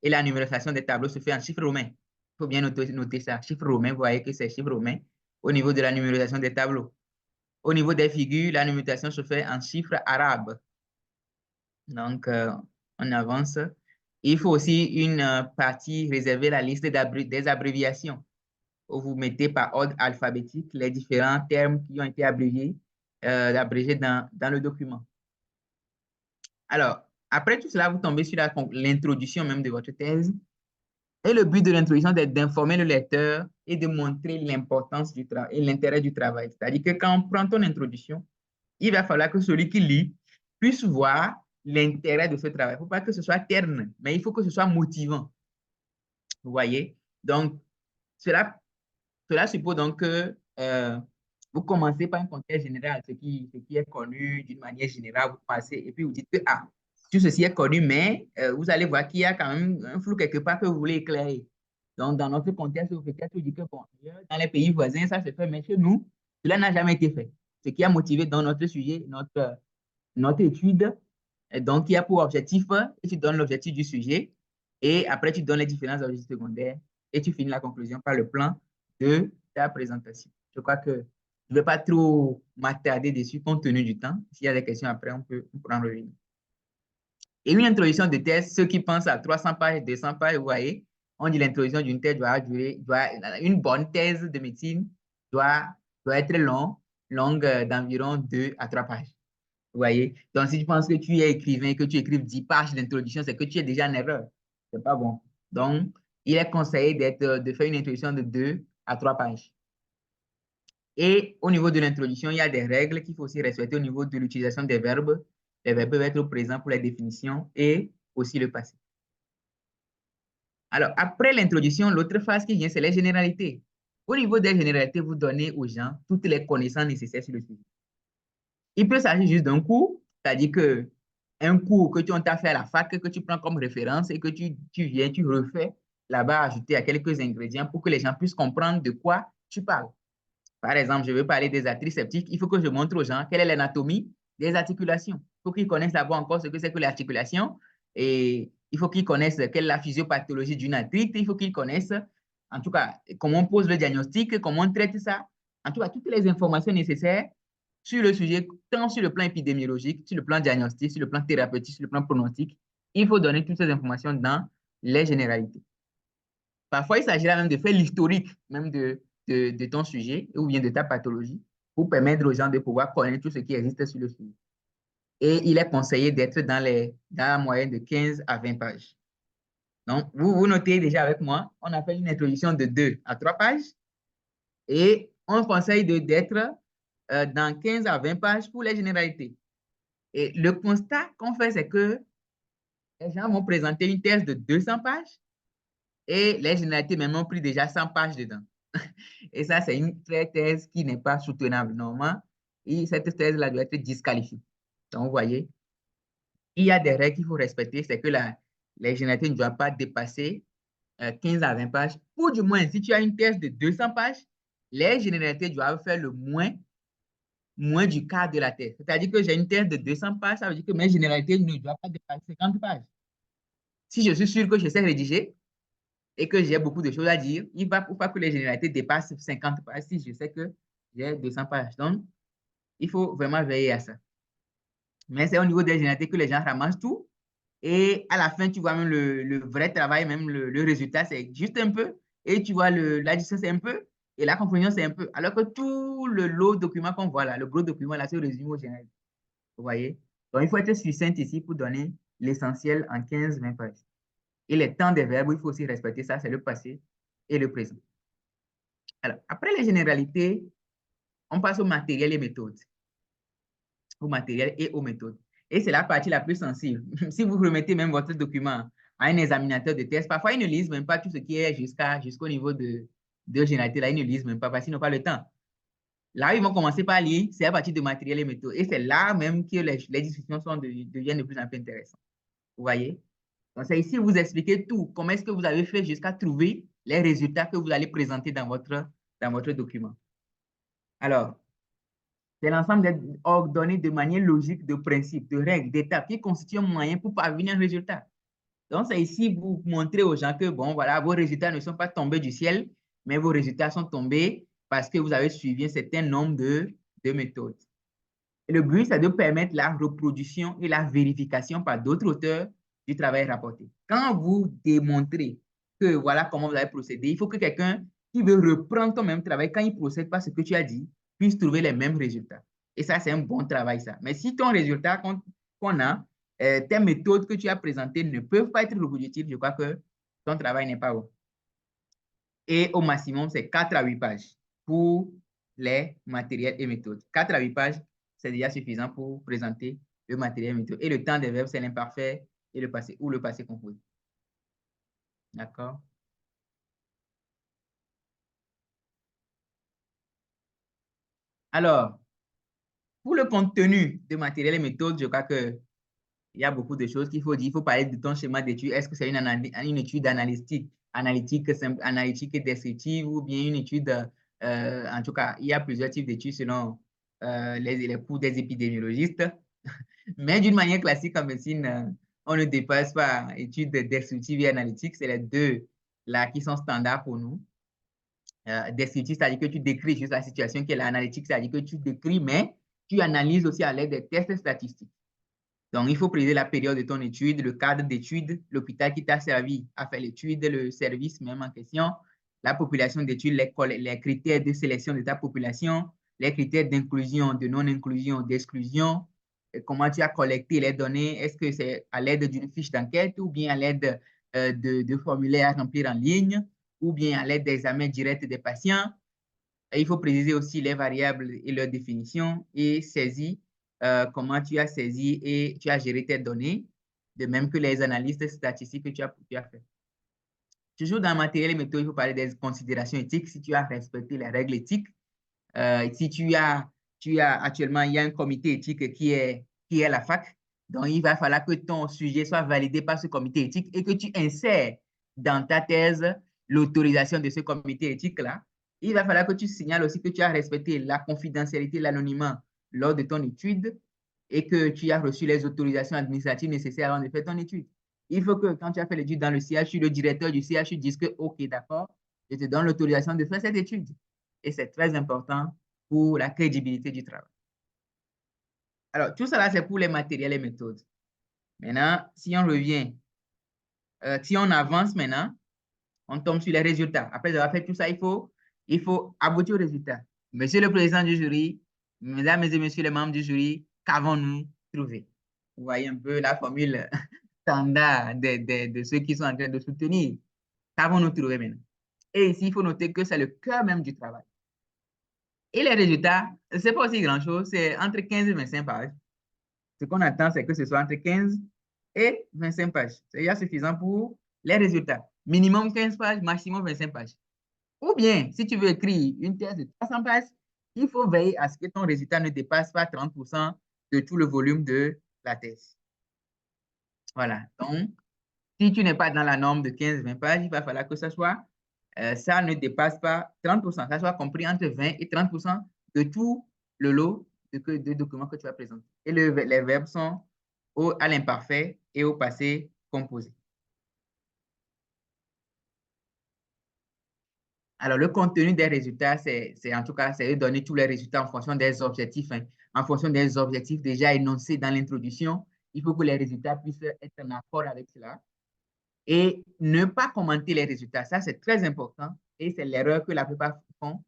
et la numérisation des tableaux se fait en chiffres romains. Il faut bien noter ça. Chiffres romains, vous voyez que c'est chiffres romains au niveau de la numérisation des tableaux. Au niveau des figures, la numérisation se fait en chiffres arabes. Donc, on avance. Il faut aussi une partie réservée à la liste des abréviations, où vous mettez par ordre alphabétique les différents termes qui ont été abrégés dans le document. Alors, après tout cela, vous tombez sur l'introduction même de votre thèse. Et le but de l'introduction, c'est d'informer le lecteur et de montrer l'importance du travail et l'intérêt du travail. C'est-à-dire que quand on prend ton introduction, il va falloir que celui qui lit puisse voir l'intérêt de ce travail. Il ne faut pas que ce soit terne, mais il faut que ce soit motivant. Vous voyez? Donc, cela suppose donc que vous commencez par un contexte général, ce qui est connu d'une manière générale, vous passez, et puis vous dites que, ah, tout ceci est connu, mais vous allez voir qu'il y a quand même un flou quelque part que vous voulez éclairer. Donc, dans notre contexte, vous peut-être vous dites que, bon, dans les pays voisins, ça se fait, mais chez nous, cela n'a jamais été fait. Ce qui a motivé dans notre sujet, notre étude, et donc, il y a pour objectif, et tu donnes l'objectif du sujet, et après, tu donnes les différents objectifs secondaires, et tu finis la conclusion par le plan de ta présentation. Je crois que je ne vais pas trop m'attarder dessus compte tenu du temps. S'il y a des questions après, on peut en revenir. Et une introduction de thèse, ceux qui pensent à 300 pages, 200 pages, vous voyez, on dit l'introduction d'une thèse une bonne thèse de médecine doit être longue d'environ 2 à 3 pages. Vous voyez? Donc, si tu penses que tu es écrivain et que tu écrives 10 pages d'introduction, c'est que tu es déjà en erreur. C'est pas bon. Donc, il est conseillé de faire une introduction de 2 à 3 pages. Et au niveau de l'introduction, il y a des règles qu'il faut aussi respecter au niveau de l'utilisation des verbes. Les verbes peuvent être présents pour les définitions et aussi le passé. Alors, après l'introduction, l'autre phase qui vient, c'est les généralités. Au niveau des généralités, vous donnez aux gens toutes les connaissances nécessaires sur le sujet. Il peut s'agir juste d'un cours, c'est-à-dire que un cours que tu as fait à la fac, que tu prends comme référence et que tu viens, tu refais là-bas, ajouter à quelques ingrédients pour que les gens puissent comprendre de quoi tu parles. Par exemple, je veux parler des artères septiques, il faut que je montre aux gens quelle est l'anatomie des articulations. Il faut qu'ils connaissent d'abord encore ce que c'est que l'articulation et il faut qu'ils connaissent quelle est la physiopathologie d'une arthrite, il faut qu'ils connaissent, en tout cas, comment on pose le diagnostic, comment on traite ça, en tout cas, toutes les informations nécessaires sur le sujet, tant sur le plan épidémiologique, sur le plan diagnostique, sur le plan thérapeutique, sur le plan pronostic. Il faut donner toutes ces informations dans les généralités. Parfois, il s'agira même de faire l'historique même de ton sujet ou bien de ta pathologie pour permettre aux gens de pouvoir connaître tout ce qui existe sur le sujet. Et il est conseillé d'être dans la moyenne de 15 à 20 pages. Donc, vous notez déjà avec moi, on a fait une introduction de 2 à 3 pages et on conseille d'être dans 15 à 20 pages pour les généralités. Et le constat qu'on fait, c'est que les gens vont présenter une thèse de 200 pages et les généralités même ont pris déjà 100 pages dedans. Et ça, c'est une thèse qui n'est pas soutenable normalement. Et cette thèse-là doit être disqualifiée. Donc, vous voyez, il y a des règles qu'il faut respecter. C'est que les généralités ne doivent pas dépasser 15 à 20 pages. Ou du moins, si tu as une thèse de 200 pages, les généralités doivent faire le moins du quart de la thèse. C'est-à-dire que j'ai une thèse de 200 pages, ça veut dire que mes généralités ne doivent pas dépasser 50 pages. Si je suis sûr que je sais rédiger et que j'ai beaucoup de choses à dire, il ne faut pas que les généralités dépassent 50 pages si je sais que j'ai 200 pages. Donc, il faut vraiment veiller à ça. Mais c'est au niveau des généralités que les gens ramassent tout. Et à la fin, tu vois même le vrai travail, même le résultat, c'est juste un peu. Et tu vois la distance, c'est un peu. Et la confusion, c'est un peu, alors que tout le lot de documents qu'on voit là, le gros document là, se résume au général. Vous voyez? Donc, il faut être succinct ici pour donner l'essentiel en 15-20 pages. Et les temps des verbes, il faut aussi respecter ça, c'est le passé et le présent. Alors, après les généralités, on passe au matériel et méthodes. Au matériel et aux méthodes. Et c'est la partie la plus sensible. Si vous remettez même votre document à un examinateur de test, parfois ils ne lisent même pas tout ce qui est jusqu'au niveau de généralité. Là, ils ne lisent même pas parce qu'ils n'ont pas le temps. Là, ils vont commencer par lire, c'est à partir de matériel et méthodes. Et c'est là même que les discussions deviennent de plus en plus intéressantes. Vous voyez? Donc, c'est ici vous expliquez tout. Comment est-ce que vous avez fait jusqu'à trouver les résultats que vous allez présenter dans votre document. Alors, c'est l'ensemble des ordonnées de manière logique, de principes, de règles, d'étapes qui constituent un moyen pour parvenir à un résultat. Donc, c'est ici vous montrez aux gens que, bon, voilà, vos résultats ne sont pas tombés du ciel, mais vos résultats sont tombés parce que vous avez suivi un certain nombre de méthodes. Et le but, c'est de permettre la reproduction et la vérification par d'autres auteurs du travail rapporté. Quand vous démontrez que voilà comment vous avez procédé, il faut que quelqu'un qui veut reprendre ton même travail, quand il procède par ce que tu as dit, puisse trouver les mêmes résultats. Et ça, c'est un bon travail, ça. Mais si ton résultat qu'on a, tes méthodes que tu as présentées ne peuvent pas être reproductibles, je crois que ton travail n'est pas bon. Et au maximum, c'est 4 à 8 pages pour les matériels et méthodes. 4 à 8 pages, c'est déjà suffisant pour présenter le matériel et méthode. Et le temps des verbes, c'est l'imparfait et le passé ou le passé composé. D'accord? Alors, pour le contenu de matériel et méthode, je crois que il y a beaucoup de choses qu'il faut dire. Il faut parler de ton schéma d'étude. Est-ce que c'est une étude analytique et descriptive ou bien une étude, en tout cas, il y a plusieurs types d'études selon les cours des épidémiologistes. Mais d'une manière classique en médecine, on ne dépasse pas études descriptives et analytiques. C'est les deux là qui sont standards pour nous. Descriptif, c'est-à-dire que tu décris juste la situation, qui est l'analytique, c'est-à-dire que tu décris, mais tu analyses aussi à l'aide des tests statistiques. Donc, il faut préciser la période de ton étude, le cadre d'étude, l'hôpital qui t'a servi à faire l'étude, le service même en question, la population d'études, les critères de sélection de ta population, les critères d'inclusion, de non-inclusion, d'exclusion, comment tu as collecté les données, est-ce que c'est à l'aide d'une fiche d'enquête ou bien à l'aide de formulaires à remplir en ligne ou bien à l'aide d'examens directs des patients. Et il faut préciser aussi les variables et leur définition et saisir comment tu as saisi et tu as géré tes données, de même que les analyses statistiques que tu as fait. Toujours dans le matériel et méthode, il faut parler des considérations éthiques, si tu as respecté les règles éthiques. Si tu as actuellement, il y a un comité éthique qui est la fac, donc il va falloir que ton sujet soit validé par ce comité éthique et que tu insères dans ta thèse l'autorisation de ce comité éthique-là. Il va falloir que tu signales aussi que tu as respecté la confidentialité, l'anonymat lors de ton étude et que tu as reçu les autorisations administratives nécessaires avant de faire ton étude. Il faut que quand tu as fait l'étude dans le CHU, le directeur du CHU dise que, OK, d'accord, je te donne l'autorisation de faire cette étude. Et c'est très important pour la crédibilité du travail. Alors, tout cela, c'est pour les matériels et méthodes. Maintenant, si on revient, si on avance maintenant, on tombe sur les résultats. Après avoir fait tout ça, il faut aboutir aux résultats. Monsieur le président du jury, mesdames et messieurs les membres du jury, qu'avons-nous trouvé? Vous voyez un peu la formule standard de ceux qui sont en train de soutenir. Qu'avons-nous trouvé maintenant? Et ici, il faut noter que c'est le cœur même du travail. Et les résultats, ce n'est pas aussi grand-chose, c'est entre 15 et 25 pages. Ce qu'on attend, c'est que ce soit entre 15 et 25 pages. C'est déjà suffisant pour les résultats. Minimum 15 pages, maximum 25 pages. Ou bien, si tu veux écrire une thèse de 300 pages, il faut veiller à ce que ton résultat ne dépasse pas 30% de tout le volume de la thèse. Voilà. Donc, si tu n'es pas dans la norme de 15-20 pages, il va falloir que ça ne dépasse pas 30%, ça soit compris entre 20 et 30% de tout le lot de documents que tu vas présenter. Et les verbes sont à l'imparfait et au passé composé. Alors, le contenu des résultats, c'est en tout cas, c'est de donner tous les résultats en fonction des objectifs, hein. En fonction des objectifs déjà énoncés dans l'introduction, il faut que les résultats puissent être en accord avec cela. Et ne pas commenter les résultats, ça c'est très important. Et c'est l'erreur que la plupart font.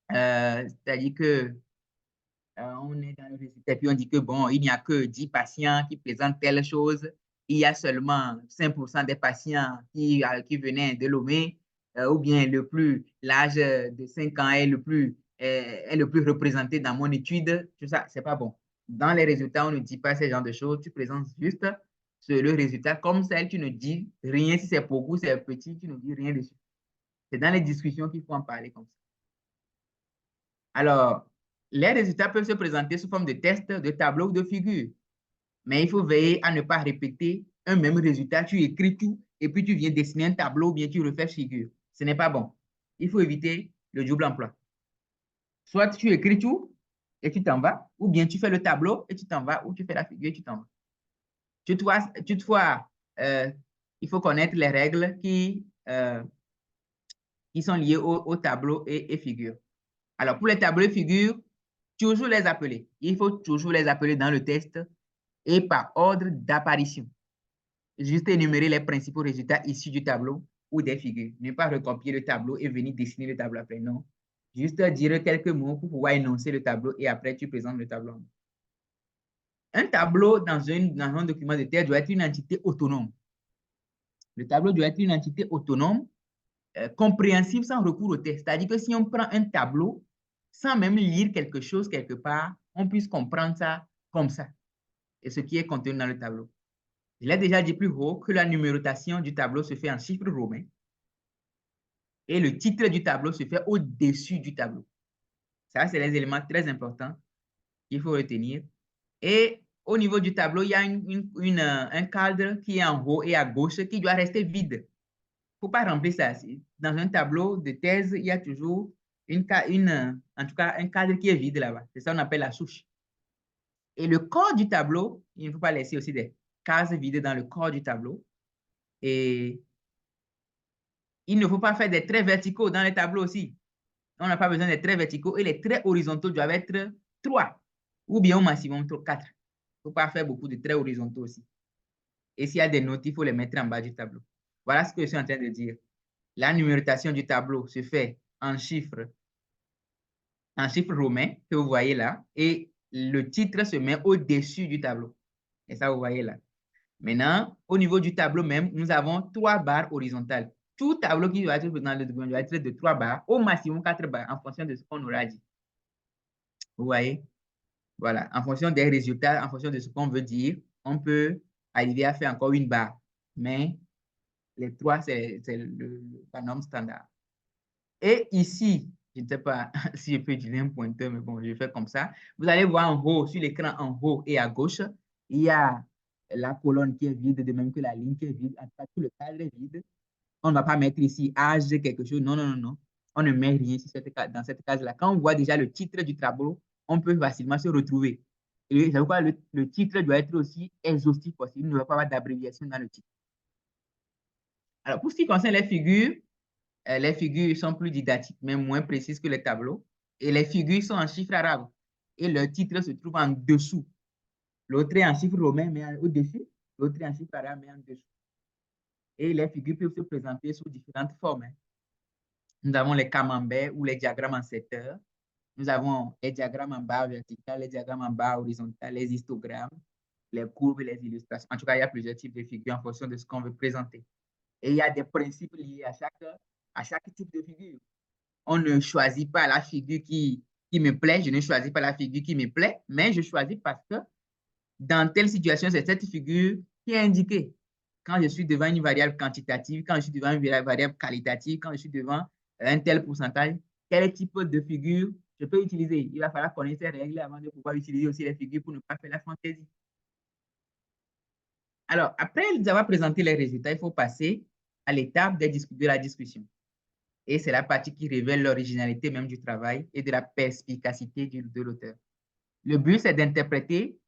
C'est-à-dire que on est dans le résultat, puis on dit que bon, il n'y a que 10 patients qui présentent telle chose. Il y a seulement 5% des patients qui venaient de Lomé, ou bien l'âge de 5 ans est le plus représenté dans mon étude. Tout ça, c'est pas bon. Dans les résultats, on ne dit pas ce genre de choses. Tu présentes juste le résultat comme ça. Tu ne dis rien si c'est beaucoup, c'est petit, tu ne dis rien dessus. C'est dans les discussions qu'il faut en parler comme ça. Alors, les résultats peuvent se présenter sous forme de tests, de tableaux ou de figures. Mais il faut veiller à ne pas répéter un même résultat. Tu écris tout et puis tu viens dessiner un tableau ou bien tu refais figure. Ce n'est pas bon. Il faut éviter le double emploi. Soit tu écris tout et tu t'en vas, ou bien tu fais le tableau et tu t'en vas, ou tu fais la figure et tu t'en vas. Toutefois, il faut connaître les règles qui sont liées au tableau et figure. Alors, pour les tableaux et figures, toujours les appeler. Il faut toujours les appeler dans le test et par ordre d'apparition. Juste énumérer les principaux résultats issus du tableau ou des figures. Ne pas recopier le tableau et venir dessiner le tableau après. Non. Juste dire quelques mots pour pouvoir énoncer le tableau et après tu présentes le tableau. Un tableau dans un document de test doit être une entité autonome. Le tableau doit être une entité autonome, compréhensible sans recours au test. C'est-à-dire que si on prend un tableau sans même lire quelque chose quelque part, on puisse comprendre ça comme ça. Et ce qui est contenu dans le tableau. Je l'ai déjà dit plus haut que la numérotation du tableau se fait en chiffres romains et le titre du tableau se fait au-dessus du tableau. Ça, c'est les éléments très importants qu'il faut retenir. Et au niveau du tableau, il y a un cadre qui est en haut et à gauche qui doit rester vide. Il ne faut pas remplir ça. Dans un tableau de thèse, il y a toujours en tout cas, un cadre qui est vide là-bas. C'est ça qu'on appelle la souche. Et le corps du tableau, il ne faut pas laisser aussi des cases vides dans le corps du tableau. Et il ne faut pas faire des traits verticaux dans les tableaux aussi. On n'a pas besoin des traits verticaux et les traits horizontaux doivent être 3 ou bien au maximum 4. Il ne faut pas faire beaucoup de traits horizontaux aussi. Et s'il y a des notes, il faut les mettre en bas du tableau. Voilà ce que je suis en train de dire. La numérotation du tableau se fait en chiffres romains que vous voyez là et le titre se met au-dessus du tableau. Et ça, vous voyez là. Maintenant, au niveau du tableau même, nous avons 3 barres horizontales. Tout tableau qui doit être dans le document doit être de 3 barres, au maximum 4 barres, en fonction de ce qu'on aura dit. Vous voyez? Voilà. En fonction des résultats, en fonction de ce qu'on veut dire, on peut arriver à faire encore une barre. Mais les 3, c'est la norme standard. Et ici, je ne sais pas si je peux utiliser un pointeur, mais bon, je fais comme ça. Vous allez voir en haut, sur l'écran en haut et à gauche, il y a la colonne qui est vide, de même que la ligne qui est vide. En tout cas, tout le cadre est vide. On ne va pas mettre ici âge quelque chose. Non, non, non, non. On ne met rien dans cette case-là. Quand on voit déjà le titre du tableau, on peut facilement se retrouver. Et ça veut dire le titre doit être aussi exhaustif possible. Il ne doit pas avoir d'abréviation dans le titre. Alors, pour ce qui concerne les figures sont plus didactiques, mais moins précises que les tableaux. Et les figures sont en chiffres arabes. Et le titre se trouve en dessous. L'autre est en chiffre romain, mais au-dessus. L'autre est en chiffre arabe, mais en dessous. Et les figures peuvent se présenter sous différentes formes. Nous avons les camemberts ou les diagrammes en secteur. Nous avons les diagrammes en barre verticale, les diagrammes en barre horizontale, les histogrammes, les courbes et les illustrations. En tout cas, il y a plusieurs types de figures en fonction de ce qu'on veut présenter. Et il y a des principes liés à chaque type de figure. On ne choisit pas la figure qui me plaît, je ne choisis pas la figure qui me plaît, mais je choisis parce que dans telle situation, c'est cette figure qui est indiquée. Quand je suis devant une variable quantitative, quand je suis devant une variable qualitative, quand je suis devant un tel pourcentage, quel type de figure je peux utiliser? Il va falloir connaître ces règles avant de pouvoir utiliser aussi les figures pour ne pas faire la fantaisie. Alors, après avoir présenté les résultats, il faut passer à l'étape de la discussion. Et c'est la partie qui révèle l'originalité même du travail et de la perspicacité de l'auteur. Le but, c'est d'interpréter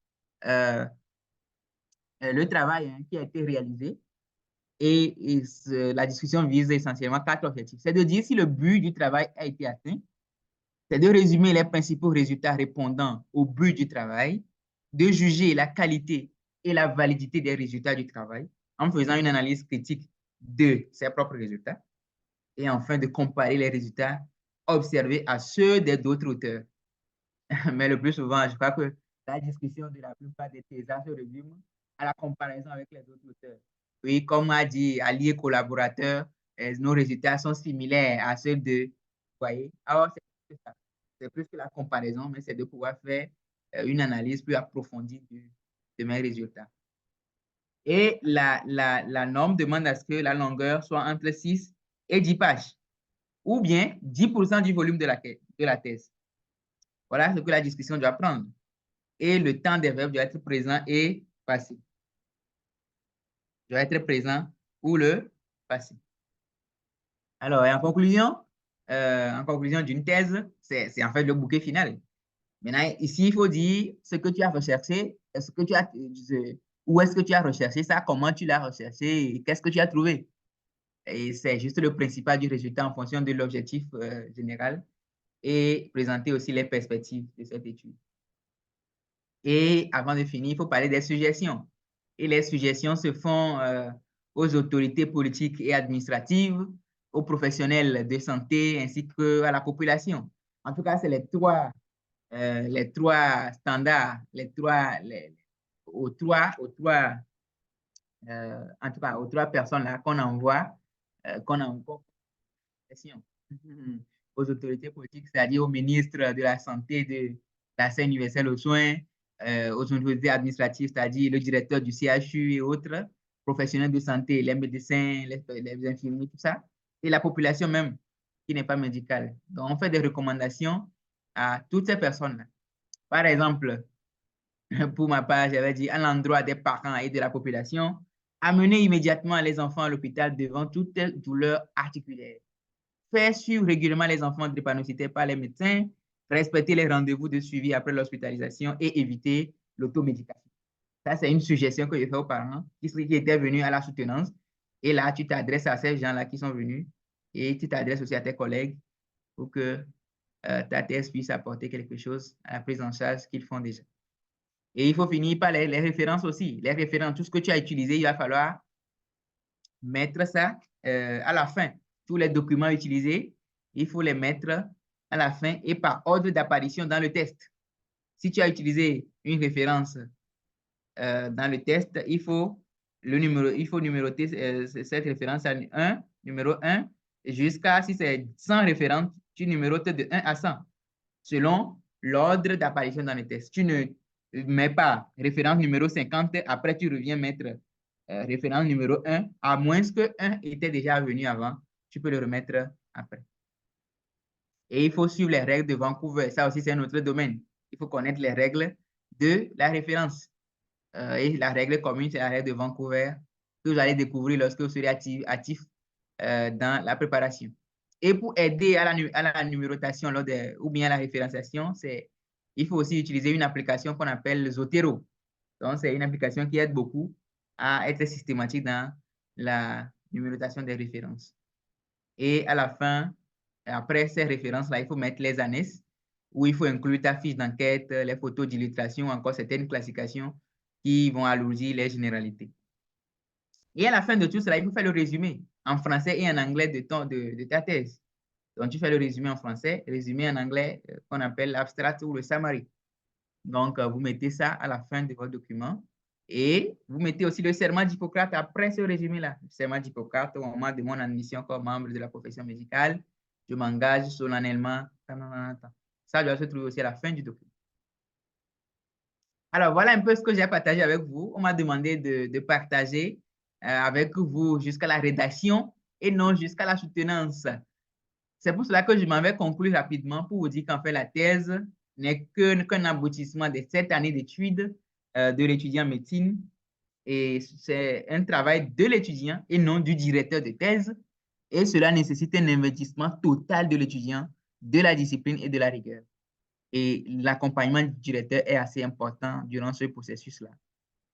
le travail qui a été réalisé et la discussion vise essentiellement 4 objectifs. C'est de dire si le but du travail a été atteint, c'est de résumer les principaux résultats répondant au but du travail, de juger la qualité et la validité des résultats du travail en faisant une analyse critique de ses propres résultats, Et enfin, de comparer les résultats observés à ceux des d'autres auteurs. Mais le plus souvent, je crois que la discussion de la plupart des thésards se résume à la comparaison avec les autres auteurs. Oui, comme a dit Ali et collaborateurs, nos résultats sont similaires à ceux de, vous voyez. Alors, c'est plus que ça. C'est plus que la comparaison, mais c'est de pouvoir faire une analyse plus approfondie de mes résultats. Et la norme demande à ce que la longueur soit entre 6 et 10 pages, ou bien 10% du volume de la thèse. Voilà ce que la discussion doit prendre. Et le temps des verbes doit être présent et passé. Doit être présent ou le passé. Alors, en conclusion d'une thèse, c'est en fait le bouquet final. Maintenant, ici, il faut dire ce que tu as recherché, est-ce que tu as, où est-ce que tu as recherché ça, comment tu l'as recherché, et qu'est-ce que tu as trouvé. Et c'est juste le principal du résultat en fonction de l'objectif général et présenter aussi les perspectives de cette étude. Et avant de finir, il faut parler des suggestions. Et les suggestions se font aux autorités politiques et administratives, aux professionnels de santé ainsi qu'à la population. En tout cas, c'est les trois standards, aux trois en tout cas, aux trois personnes là qu'on envoie, qu'on envoie aux autorités politiques, c'est-à-dire au ministre de la Santé, de l'accès universel aux soins, aux autorités administratives, c'est-à-dire le directeur du CHU et autres, professionnels de santé, les médecins, les infirmiers, tout ça, et la population même qui n'est pas médicale. Donc, on fait des recommandations à toutes ces personnes-là. Par exemple, pour ma part, j'avais dit à l'endroit des parents et de la population, amener immédiatement les enfants à l'hôpital devant toute douleur articulaire. Faire suivre régulièrement les enfants drépanocytaires par les médecins, respecter les rendez-vous de suivi après l'hospitalisation et éviter l'automédication. Ça, c'est une suggestion que je fais aux parents qui étaient venus à la soutenance. Et là, tu t'adresses à ces gens-là qui sont venus et tu t'adresses aussi à tes collègues pour que ta thèse puisse apporter quelque chose à la prise en charge qu'ils font déjà. Et il faut finir par les références aussi. Les références, tout ce que tu as utilisé, il va falloir mettre ça à la fin. Tous les documents utilisés, il faut les mettre à la fin et par ordre d'apparition dans le test. Si tu as utilisé une référence dans le test, il faut numéroter cette référence à 1, numéro 1, jusqu'à, si c'est 100 références, tu numérotes de 1 à 100, selon l'ordre d'apparition dans le test. Tu ne mets pas référence numéro 50, après tu reviens mettre référence numéro 1, à moins que 1 était déjà venu avant, tu peux le remettre après. Et il faut suivre les règles de Vancouver. Ça aussi, c'est un autre domaine. Il faut connaître les règles de la référence. Et la règle commune, c'est la règle de Vancouver que vous allez découvrir lorsque vous serez actif dans la préparation. Et pour aider à la numérotation ou bien à la référenciation, il faut aussi utiliser une application qu'on appelle Zotero. Donc, c'est une application qui aide beaucoup à être systématique dans la numérotation des références. Et à la fin, après ces références-là, il faut mettre les annexes où il faut inclure ta fiche d'enquête, les photos d'illustration, encore certaines classifications qui vont alourdir les généralités. Et à la fin de tout cela, il faut faire le résumé en français et en anglais de ta thèse. Donc, tu fais le résumé en français, résumé en anglais qu'on appelle l'abstract ou le summary. Donc, vous mettez ça à la fin de votre document et vous mettez aussi le serment d'Hippocrate après ce résumé-là. Le serment d'Hippocrate au moment de mon admission comme membre de la profession médicale, je m'engage solennellement. Ça doit se trouver aussi à la fin du document. Alors, voilà un peu ce que j'ai partagé avec vous. On m'a demandé de partager avec vous jusqu'à la rédaction et non jusqu'à la soutenance. C'est pour cela que je m'en vais conclure rapidement pour vous dire qu'en fait, la thèse n'est qu'un aboutissement de 7 années d'études de l'étudiant en médecine. Et c'est un travail de l'étudiant et non du directeur de thèse. Et cela nécessite un investissement total de l'étudiant, de la discipline et de la rigueur. Et l'accompagnement du directeur est assez important durant ce processus-là.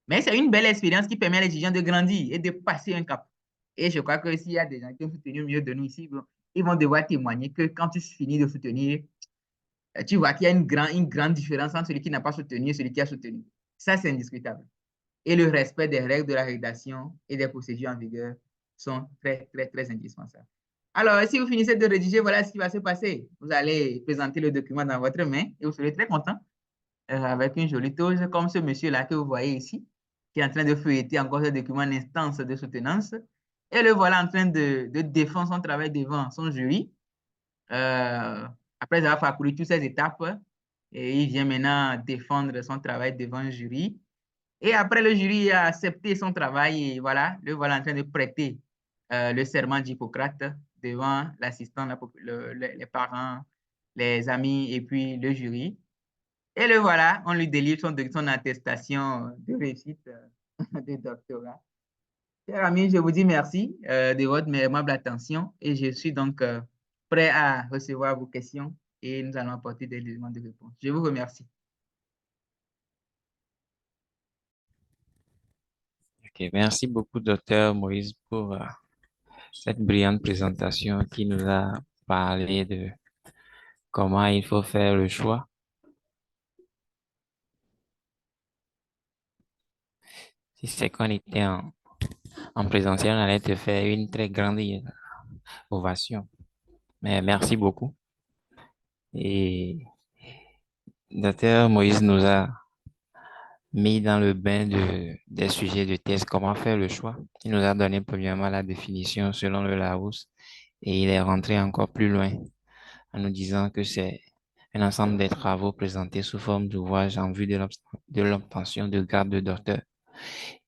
Mais c'est une belle expérience qui permet à l'étudiant de grandir et de passer un cap. Et je crois que s'il y a des gens qui ont soutenu mieux de nous ici, ils vont devoir témoigner que quand tu finis de soutenir, tu vois qu'il y a une grande différence entre celui qui n'a pas soutenu et celui qui a soutenu. Ça, c'est indiscutable. Et le respect des règles de la rédaction et des procédures en vigueur sont très, très, très indispensables. Alors, si vous finissez de rédiger, voilà ce qui va se passer. Vous allez présenter le document dans votre main et vous serez très content avec une jolie touche comme ce monsieur-là que vous voyez ici, qui est en train de feuilleter encore ce document en instance de soutenance. Et le voilà en train de défendre son travail devant son jury. Euh, Après avoir parcouru toutes ces étapes, et il vient maintenant défendre son travail devant un jury. Et après, le jury a accepté son travail et voilà, le voilà en train de prêter le serment d'Hippocrate devant l'assistant, les parents, les amis et puis le jury. Et le voilà, on lui délivre son attestation de réussite de doctorat. Chers amis, je vous dis merci de votre aimable attention et je suis donc prêt à recevoir vos questions et nous allons apporter des éléments de réponse. Je vous remercie. Ok, merci beaucoup, docteur Moïse, pour cette brillante présentation qui nous a parlé de comment il faut faire le choix. Si c'est qu'on était en présentiel, on allait te faire une très grande ovation. Mais merci beaucoup. Et docteur Moïse nous a mis dans le bain des sujets de thèse, comment faire le choix. Il nous a donné premièrement la définition selon le Larousse et il est rentré encore plus loin en nous disant que c'est un ensemble des travaux présentés sous forme d'ouvrage en vue de l'obtention de grade de docteur.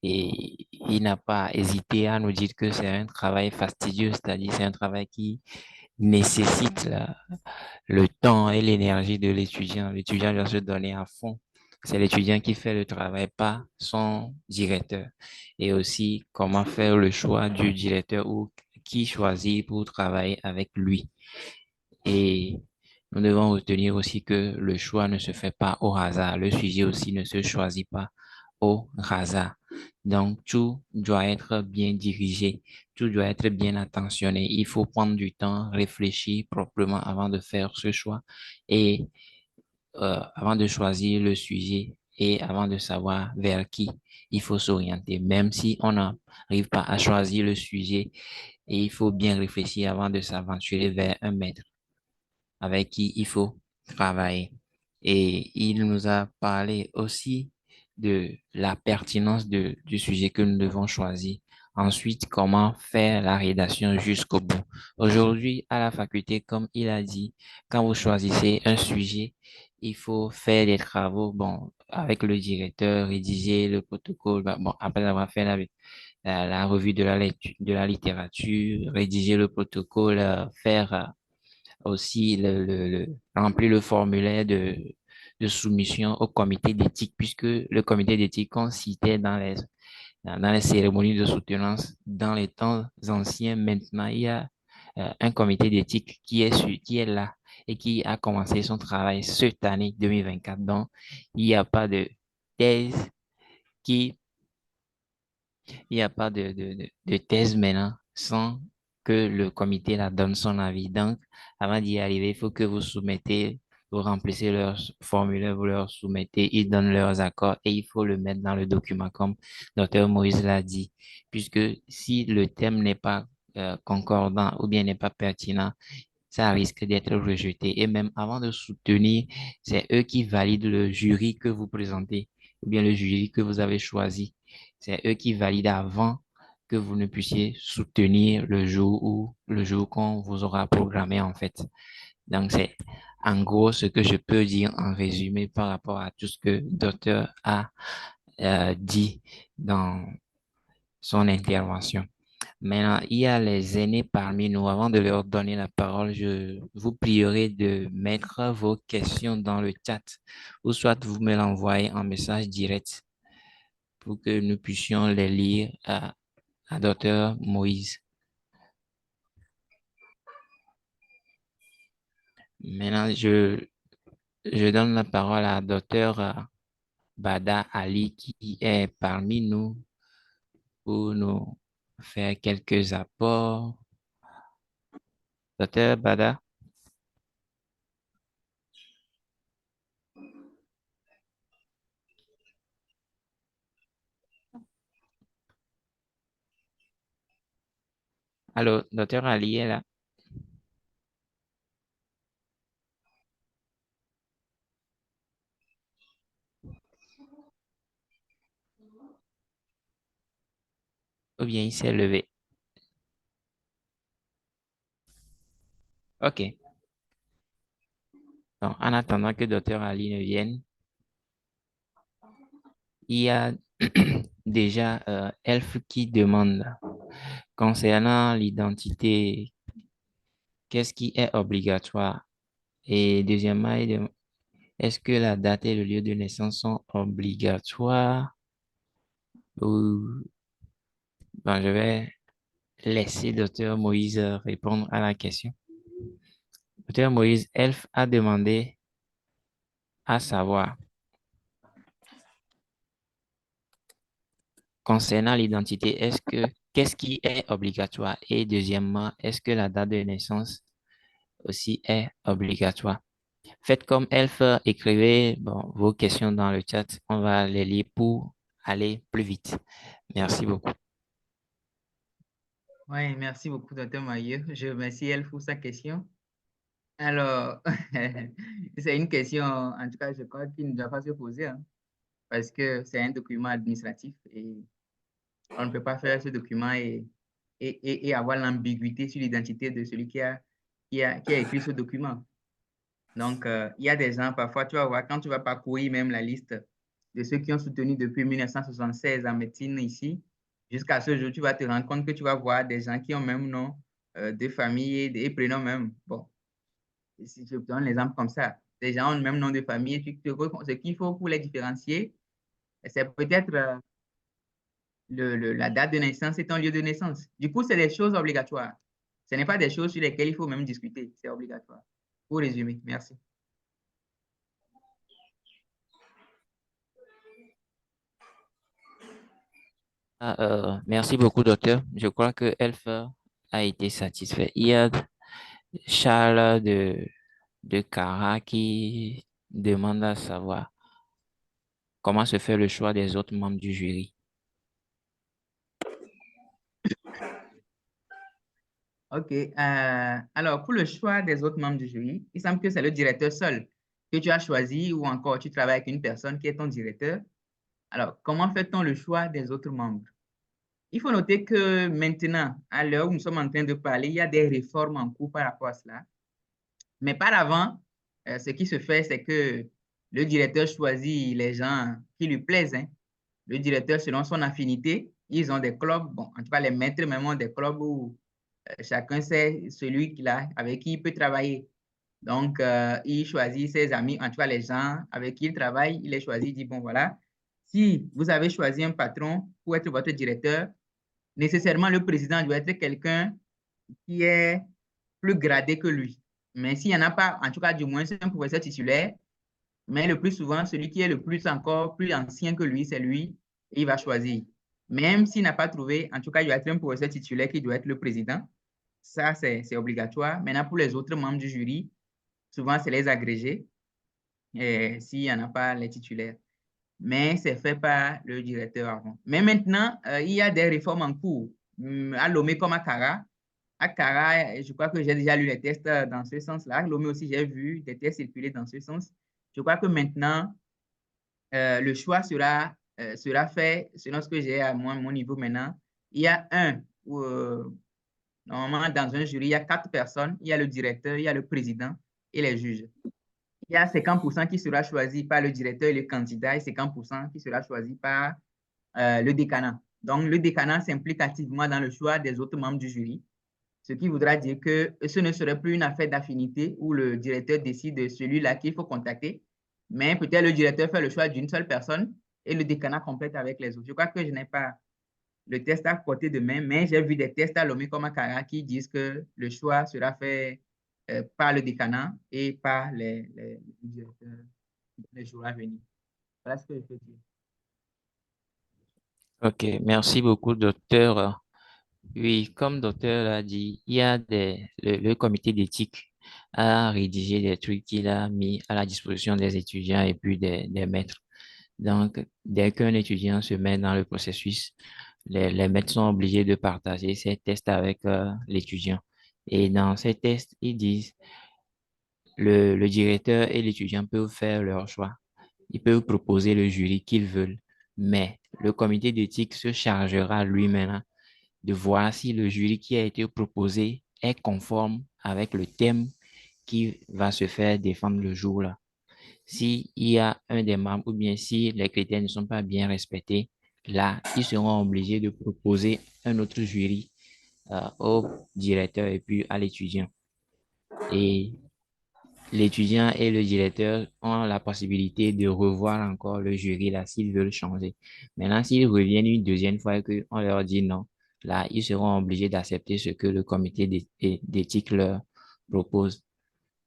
Et il n'a pas hésité à nous dire que c'est un travail fastidieux, c'est-à-dire c'est un travail qui nécessite le temps et l'énergie de l'étudiant. L'étudiant doit se donner à fond. C'est l'étudiant qui fait le travail, pas son directeur. Et aussi, comment faire le choix du directeur ou qui choisir pour travailler avec lui. Et nous devons retenir aussi que le choix ne se fait pas au hasard. Le sujet aussi ne se choisit pas au hasard. Donc, tout doit être bien dirigé, tout doit être bien attentionné. Il faut prendre du temps, réfléchir proprement avant de faire ce choix et avant de choisir le sujet et avant de savoir vers qui il faut s'orienter. Même si on n'arrive pas à choisir le sujet, et il faut bien réfléchir avant de s'aventurer vers un maître avec qui il faut travailler. Et il nous a parlé aussi de la pertinence du sujet que nous devons choisir. Ensuite, comment faire la rédaction jusqu'au bout. Aujourd'hui, à la faculté, comme il a dit, quand vous choisissez un sujet, il faut faire des travaux, bon, avec le directeur, rédiger le protocole, bon, après avoir fait la revue de la lecture, de la littérature, rédiger le protocole, faire aussi remplir le formulaire de soumission au comité d'éthique, puisque le comité d'éthique consistait dans les cérémonies de soutenance dans les temps anciens. Maintenant, il y a un comité d'éthique qui est là et qui a commencé son travail cette année 2024. Donc, il n'y a pas de thèse qui il n'y a pas de thèse maintenant sans que le comité la donne son avis. Donc, avant d'y arriver, il faut que vous soumettez, vous remplissez leur formulaire, vous leur soumettez, ils donnent leurs accords et il faut le mettre dans le document comme docteur Moïse l'a dit. Puisque si le thème n'est pas concordant ou bien n'est pas pertinent, ça risque d'être rejeté. Et même avant de soutenir, c'est eux qui valident le jury que vous présentez ou bien le jury que vous avez choisi. C'est eux qui valident avant que vous ne puissiez soutenir le jour qu'on vous aura programmé en fait. Donc c'est en gros ce que je peux dire en résumé par rapport à tout ce que docteur a dit dans son intervention. Maintenant, il y a les aînés parmi nous. Avant de leur donner la parole, je vous prierai de mettre vos questions dans le chat ou soit vous me l'envoyez en message direct pour que nous puissions les lire à docteur Moïse. Maintenant, je donne la parole à docteur Bada Ali qui est parmi nous pour nous faire quelques apports. Docteur Bada, allô, docteur Ali est là. ou bien il s'est levé. OK. Donc, en attendant que docteur Ali ne vienne, il y a déjà Elf qui demande concernant l'identité, qu'est-ce qui est obligatoire? Et deuxièmement, est-ce que la date et le lieu de naissance sont obligatoires? Ou, bon, je vais laisser docteur Moïse répondre à la question. Docteur Moïse, Elf a demandé à savoir, concernant l'identité, qu'est-ce qui est obligatoire? Et deuxièmement, est-ce que la date de naissance aussi est obligatoire? Faites comme Elf, écrivez bon, vos questions dans le chat. On va les lire pour aller plus vite. Merci beaucoup. Oui, merci beaucoup, docteur Maillot. Je remercie elle pour sa question. Alors, c'est une question, en tout cas, je crois qu'il ne doit pas se poser, hein, parce que c'est un document administratif et on ne peut pas faire ce document et avoir l'ambiguïté sur l'identité de celui qui a écrit ce document. Donc, il y a des gens, parfois, tu vas voir, quand tu vas parcourir même la liste de ceux qui ont soutenu depuis 1976 en médecine ici, jusqu'à ce jour, tu vas te rendre compte que tu vas voir des gens qui ont même nom de famille et prénom même. Bon, si je te donne l'exemple comme ça, des gens ont le même nom de famille, ce qu'il faut pour les différencier, c'est peut-être la date de naissance et ton lieu de naissance. Du coup, c'est des choses obligatoires. Ce n'est pas des choses sur lesquelles il faut même discuter, c'est obligatoire. Pour résumer, merci. Merci beaucoup, docteur. Je crois que Elf a été satisfait. Il y a Charles de Cara qui demande à savoir comment se fait le choix des autres membres du jury. OK. Alors, pour le choix des autres membres du jury, il semble que c'est le directeur seul que tu as choisi ou encore tu travailles avec une personne qui est ton directeur. Alors, comment fait-on le choix des autres membres? Il faut noter que maintenant, à l'heure où nous sommes en train de parler, il y a des réformes en cours par rapport à cela. Mais par avant, ce qui se fait, c'est que le directeur choisit les gens qui lui plaisent, hein. Le directeur, selon son affinité, ils ont des clubs. Bon, en tout cas, les maîtres même ont des clubs où chacun sait celui avec qui il peut travailler. Donc, il choisit ses amis, en tout cas les gens avec qui il travaille, il les choisit, il dit, bon voilà, si vous avez choisi un patron pour être votre directeur, nécessairement le président doit être quelqu'un qui est plus gradé que lui. Mais s'il n'y en a pas, en tout cas du moins c'est un professeur titulaire, mais le plus souvent, celui qui est le plus encore plus ancien que lui, c'est lui, et il va choisir. Même s'il n'a pas trouvé, en tout cas, il y a un professeur titulaire qui doit être le président. Ça, c'est obligatoire. Maintenant, pour les autres membres du jury, souvent, c'est les agrégés, s'il n'y en a pas les titulaires. Mais c'est fait par le directeur avant. Mais maintenant, il y a des réformes en cours. À Lomé comme à Cara. À Cara, je crois que j'ai déjà lu les tests dans ce sens-là. À Lomé aussi, j'ai vu des tests circuler dans ce sens. Je crois que maintenant, le choix sera fait selon ce que j'ai à moi, mon niveau maintenant. Il y a normalement, dans un jury, il y a 4 personnes. Il y a le directeur, il y a le président et les juges. Il y a 50% qui sera choisi par le directeur et le candidat et 50% qui sera choisi par le décanat. Donc, le décanat s'implique activement dans le choix des autres membres du jury, ce qui voudra dire que ce ne serait plus une affaire d'affinité où le directeur décide de celui-là qu'il faut contacter, mais peut-être le directeur fait le choix d'une seule personne et le décanat complète avec les autres. Je crois que je n'ai pas le test à côté de main, mais j'ai vu des tests à Lomé comme à Cara qui disent que le choix sera fait par le décanat et par les directeurs les jours à venir. Voilà ce que je peux dire. OK, merci beaucoup, docteur. Oui, comme docteur l'a dit, il y a le comité d'éthique a rédigé des trucs qu'il a mis à la disposition des étudiants et puis des maîtres. Donc, dès qu'un étudiant se met dans le processus, les maîtres sont obligés de partager ces tests avec l'étudiant. Et dans ces tests, ils disent le directeur et l'étudiant peuvent faire leur choix. Ils peuvent proposer le jury qu'ils veulent, mais le comité d'éthique se chargera lui-même, hein, de voir si le jury qui a été proposé est conforme avec le thème qui va se faire défendre le jour-là. S'il y a un des membres ou bien si les critères ne sont pas bien respectés, là, ils seront obligés de proposer un autre jury au directeur et puis à l'étudiant. Et l'étudiant et le directeur ont la possibilité de revoir encore le jury là s'ils veulent changer. Maintenant, s'ils reviennent une deuxième fois et qu'on leur dit non, là, ils seront obligés d'accepter ce que le comité d'éthique leur propose.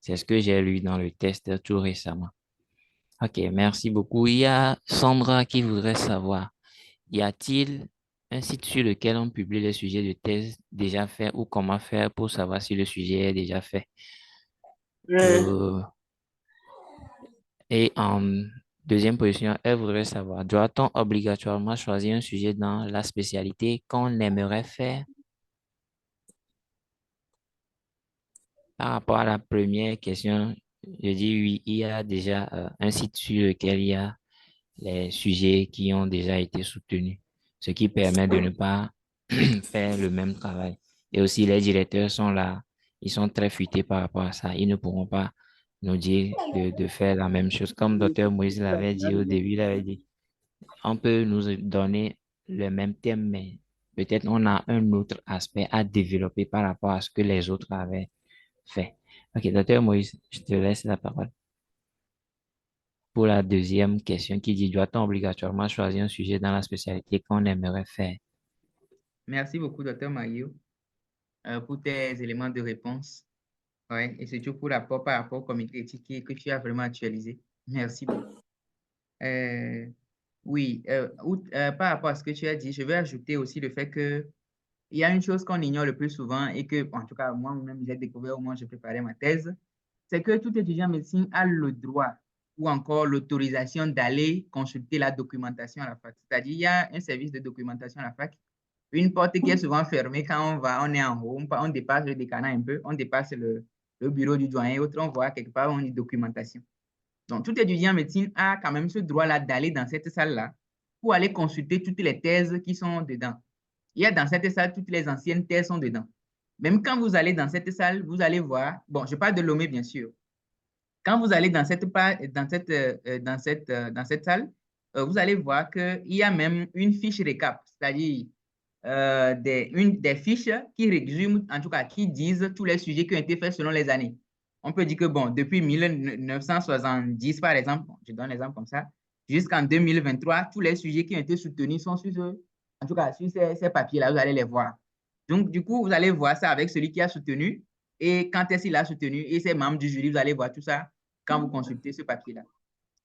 C'est ce que j'ai lu dans le test tout récemment. Ok, merci beaucoup. Il y a Sandra qui voudrait savoir, y a-t-il un site sur lequel on publie les sujets de thèse déjà faits ou comment faire pour savoir si le sujet est déjà fait? Euh, et en deuxième position, elle voudrait savoir, doit-on obligatoirement choisir un sujet dans la spécialité qu'on aimerait faire? Par rapport à la première question, je dis oui, il y a déjà un site sur lequel il y a les sujets qui ont déjà été soutenus, ce qui permet de ne pas faire le même travail. Et aussi, les directeurs sont là, ils sont très futés par rapport à ça. Ils ne pourront pas nous dire de faire la même chose. Comme Dr. Moïse l'avait dit au début, il avait dit, on peut nous donner le même thème, mais peut-être on a un autre aspect à développer par rapport à ce que les autres avaient fait. Ok, Dr. Moïse, je te laisse la parole pour la deuxième question qui dit, doit-on obligatoirement choisir un sujet dans la spécialité qu'on aimerait faire? Merci beaucoup, docteur Mario, pour tes éléments de réponse. Ouais, et surtout pour l'apport par rapport au comité éthique que tu as vraiment actualisé. Merci beaucoup. Euh, oui, par rapport à ce que tu as dit, je vais ajouter aussi le fait que il y a une chose qu'on ignore le plus souvent et que, en tout cas, moi-même, j'ai découvert au moment où je préparais ma thèse, c'est que tout étudiant en médecine a le droit ou encore l'autorisation d'aller consulter la documentation à la fac. C'est-à-dire, il y a un service de documentation à la fac, une porte qui est souvent fermée quand on va, on est en haut, on dépasse le décanat un peu, on dépasse le bureau du doyen et autres, on voit quelque part, on dit documentation. Donc, tout étudiant en médecine a quand même ce droit-là d'aller dans cette salle-là pour aller consulter toutes les thèses qui sont dedans. Il y a dans cette salle, toutes les anciennes thèses sont dedans. Même quand vous allez dans cette salle, vous allez voir, bon, je parle de Lomé, bien sûr. Quand vous allez dans cette salle, vous allez voir qu'il y a même une fiche récap, c'est-à-dire des fiches qui résument, en tout cas, qui disent tous les sujets qui ont été faits selon les années. On peut dire que, bon, depuis 1970, par exemple, bon, je donne un exemple comme ça, jusqu'en 2023, tous les sujets qui ont été soutenus sont sur, en tout cas, sur ces papiers-là, vous allez les voir. Donc, du coup, vous allez voir ça avec celui qui a soutenu et quand est-ce qu'il a soutenu et ses membres du jury, vous allez voir tout ça quand vous consultez ce papier-là.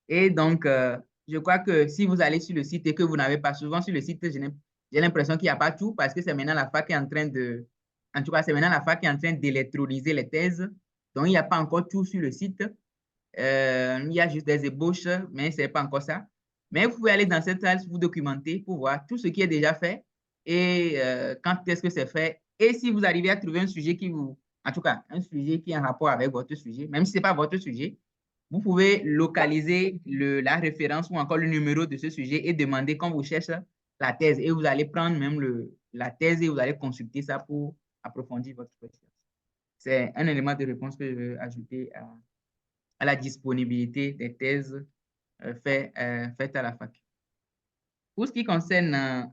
Et donc, je crois que si vous allez sur le site et que vous n'avez pas souvent sur le site, j'ai l'impression qu'il n'y a pas tout parce que c'est maintenant la fac qui est en train de, en tout cas, c'est maintenant la fac qui est en train d'électrolyser les thèses. Donc, il n'y a pas encore tout sur le site. Il y a juste des ébauches, mais ce n'est pas encore ça. Mais vous pouvez aller dans cette salle, vous documenter pour voir tout ce qui est déjà fait et quand est-ce que c'est fait. Et si vous arrivez à trouver un sujet qui vous, en tout cas, un sujet qui est en rapport avec votre sujet, même si ce n'est pas votre sujet, vous pouvez localiser la référence ou encore le numéro de ce sujet et demander quand vous cherchez la thèse. Et vous allez prendre même la thèse et vous allez consulter ça pour approfondir votre recherche. C'est un élément de réponse que je veux ajouter à la disponibilité des thèses faites à la fac. Pour ce qui concerne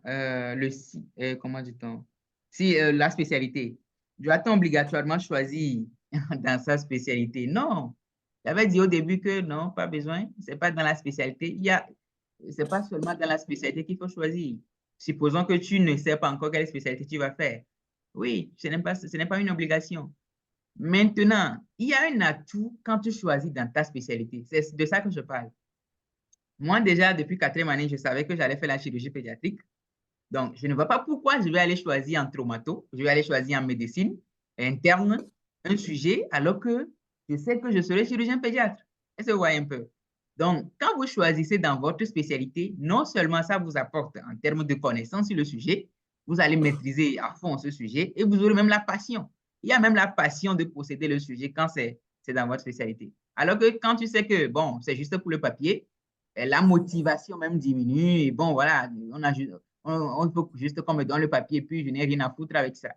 comment dit-on, si la spécialité, doit-on obligatoirement choisir dans sa spécialité? Non. J'avais dit au début que non, pas besoin. C'est pas dans la spécialité. C'est pas seulement dans la spécialité qu'il faut choisir. Supposons que tu ne sais pas encore quelle spécialité tu vas faire. Oui, ce n'est pas une obligation. Maintenant, il y a un atout quand tu choisis dans ta spécialité. C'est de ça que je parle. Moi, déjà, depuis quatrième année, je savais que j'allais faire la chirurgie pédiatrique. Donc, je ne vois pas pourquoi je vais aller choisir en traumato, je vais aller choisir en médecine interne un sujet alors que je sais que je serai chirurgien pédiatre. Est-ce que vous voyez un peu? Donc, quand vous choisissez dans votre spécialité, non seulement ça vous apporte en termes de connaissances sur le sujet, vous allez maîtriser à fond ce sujet et vous aurez même la passion. Il y a même la passion de posséder le sujet quand c'est dans votre spécialité. Alors que quand tu sais que, bon, c'est juste pour le papier, la motivation même diminue et bon, voilà, On peut juste qu'on me donne le papier, puis je n'ai rien à foutre avec ça.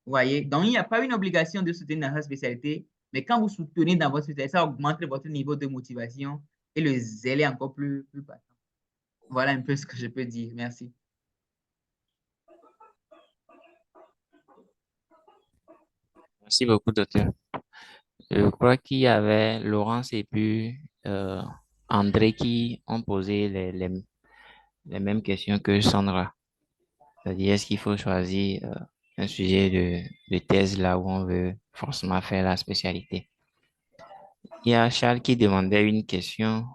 Vous voyez? Donc, il n'y a pas une obligation de soutenir dans sa spécialité, mais quand vous soutenez dans votre spécialité, ça augmente votre niveau de motivation et le zèle est encore plus patient. Voilà un peu ce que je peux dire. Merci. Merci beaucoup, docteur. Je crois qu'il y avait Laurence et puis André qui ont posé les mêmes questions que Sandra. C'est-à-dire, est-ce qu'il faut choisir un sujet de thèse là où on veut forcément faire la spécialité? Il y a Charles qui demandait une question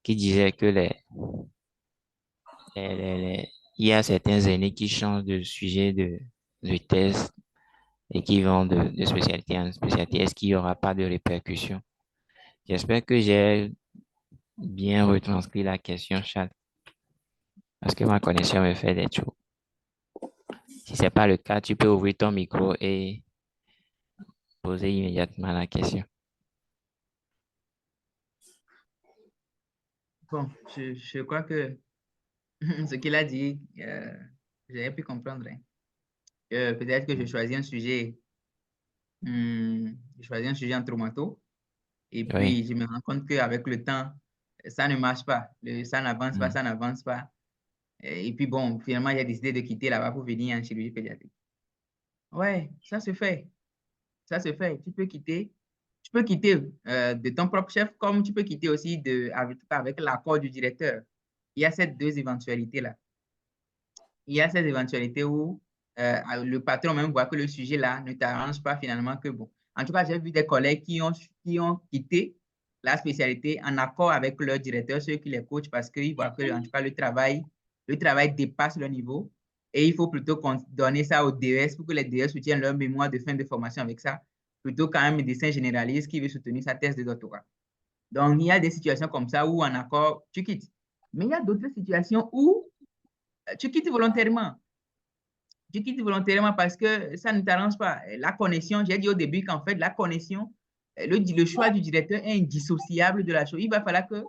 qui disait que il y a certains aînés qui changent de sujet de thèse et qui vont de spécialité en spécialité. Est-ce qu'il n'y aura pas de répercussions? J'espère que j'ai bien retranscrit la question, Charles, parce que ma connexion me fait des trous. Si ce n'est pas le cas, tu peux ouvrir ton micro et poser immédiatement la question. Bon, je crois que ce qu'il a dit, j'avais pu comprendre. Hein. Peut-être que je choisis un sujet en traumato, et Oui. puis je me rends compte qu'avec le temps, ça ne marche pas. Ça n'avance pas, Mm. ça n'avance pas. Et puis bon, finalement, j'ai décidé de quitter là-bas pour venir en chirurgie pédiatrique. Ouais, ça se fait. Ça se fait. Tu peux quitter de ton propre chef comme tu peux quitter aussi avec l'accord du directeur. Il y a ces deux éventualités-là. Il y a ces éventualités où le patron même voit que le sujet là ne t'arrange pas finalement que bon. En tout cas, j'ai vu des collègues qui ont quitté la spécialité en accord avec leur directeur, ceux qui les coachent parce qu'ils voient que en tout cas le travail dépasse le niveau et il faut plutôt donner ça aux DES pour que les DES soutiennent leur mémoire de fin de formation avec ça, plutôt qu'un médecin généraliste qui veut soutenir sa thèse de doctorat. Donc, il y a des situations comme ça où en accord, tu quittes. Mais il y a d'autres situations où tu quittes volontairement. Tu quittes volontairement parce que ça ne t'arrange pas. La connexion, j'ai dit au début qu'en fait, la connexion, le choix du directeur est indissociable de la chose. Il va falloir que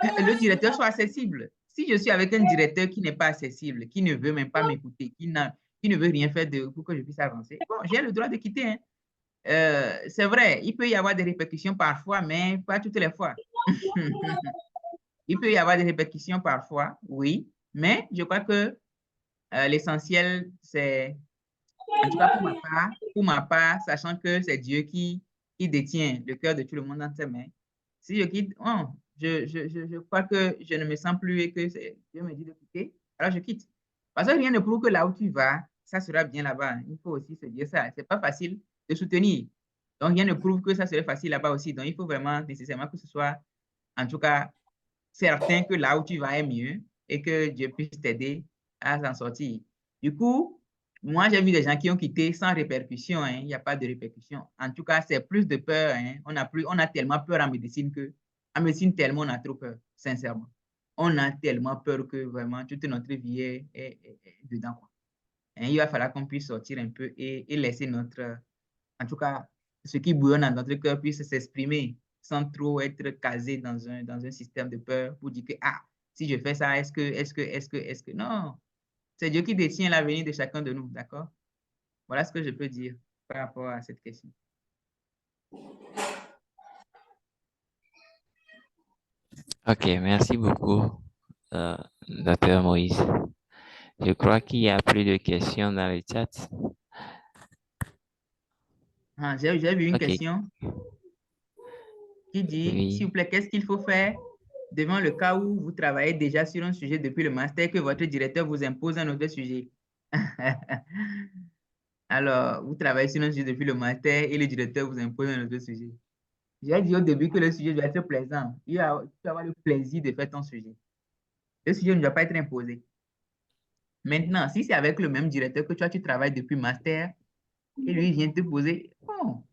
le directeur soit accessible. Si je suis avec un directeur qui n'est pas accessible, qui ne veut même pas m'écouter, qui ne veut rien faire pour que je puisse avancer, bon, j'ai le droit de quitter. Hein. C'est vrai, il peut y avoir des répercussions parfois, mais pas toutes les fois. Il peut y avoir des répercussions parfois, oui, mais je crois que l'essentiel, c'est en tout cas, pour ma part, sachant que c'est Dieu qui détient le cœur de tout le monde dans ses mains, si je quitte, oh, je crois que je ne me sens plus et que Dieu me dit de quitter, alors je quitte. Parce que rien ne prouve que là où tu vas, ça sera bien là-bas. Il faut aussi se dire ça. C'est pas facile de soutenir. Donc, rien ne prouve que ça serait facile là-bas aussi. Donc, il faut vraiment nécessairement que ce soit, en tout cas, certain que là où tu vas est mieux et que Dieu puisse t'aider à s'en sortir. Du coup, moi, j'ai vu des gens qui ont quitté sans répercussion. Hein. Il n'y a pas de répercussion. En tout cas, c'est plus de peur. Hein. On a tellement peur en médecine que, en médecine, tellement on a trop peur, sincèrement. On a tellement peur que vraiment toute notre vie est dedans. Quoi. Hein. Il va falloir qu'on puisse sortir un peu et laisser en tout cas, ce qui bouillonne dans notre cœur puisse s'exprimer sans trop être casé dans un système de peur pour dire que, ah, si je fais ça, est-ce que, non, c'est Dieu qui détient l'avenir de chacun de nous, d'accord? Voilà ce que je peux dire par rapport à cette question. Ok, merci beaucoup, euh, docteur Moïse. Je crois qu'il y a plus de questions dans le chat. Ah, j'ai vu une Ok, question qui dit, s'il oui. vous plaît, qu'est-ce qu'il faut faire devant le cas où vous travaillez déjà sur un sujet depuis le master et que votre directeur vous impose un autre sujet? Alors, vous travaillez sur un sujet depuis le master et le directeur vous impose un autre sujet. J'ai dit au début que le sujet doit être plaisant. Tu vas avoir le plaisir de faire ton sujet. Le sujet ne doit pas être imposé. Maintenant, si c'est avec le même directeur que toi, tu travailles depuis master et lui vient te poser, bon,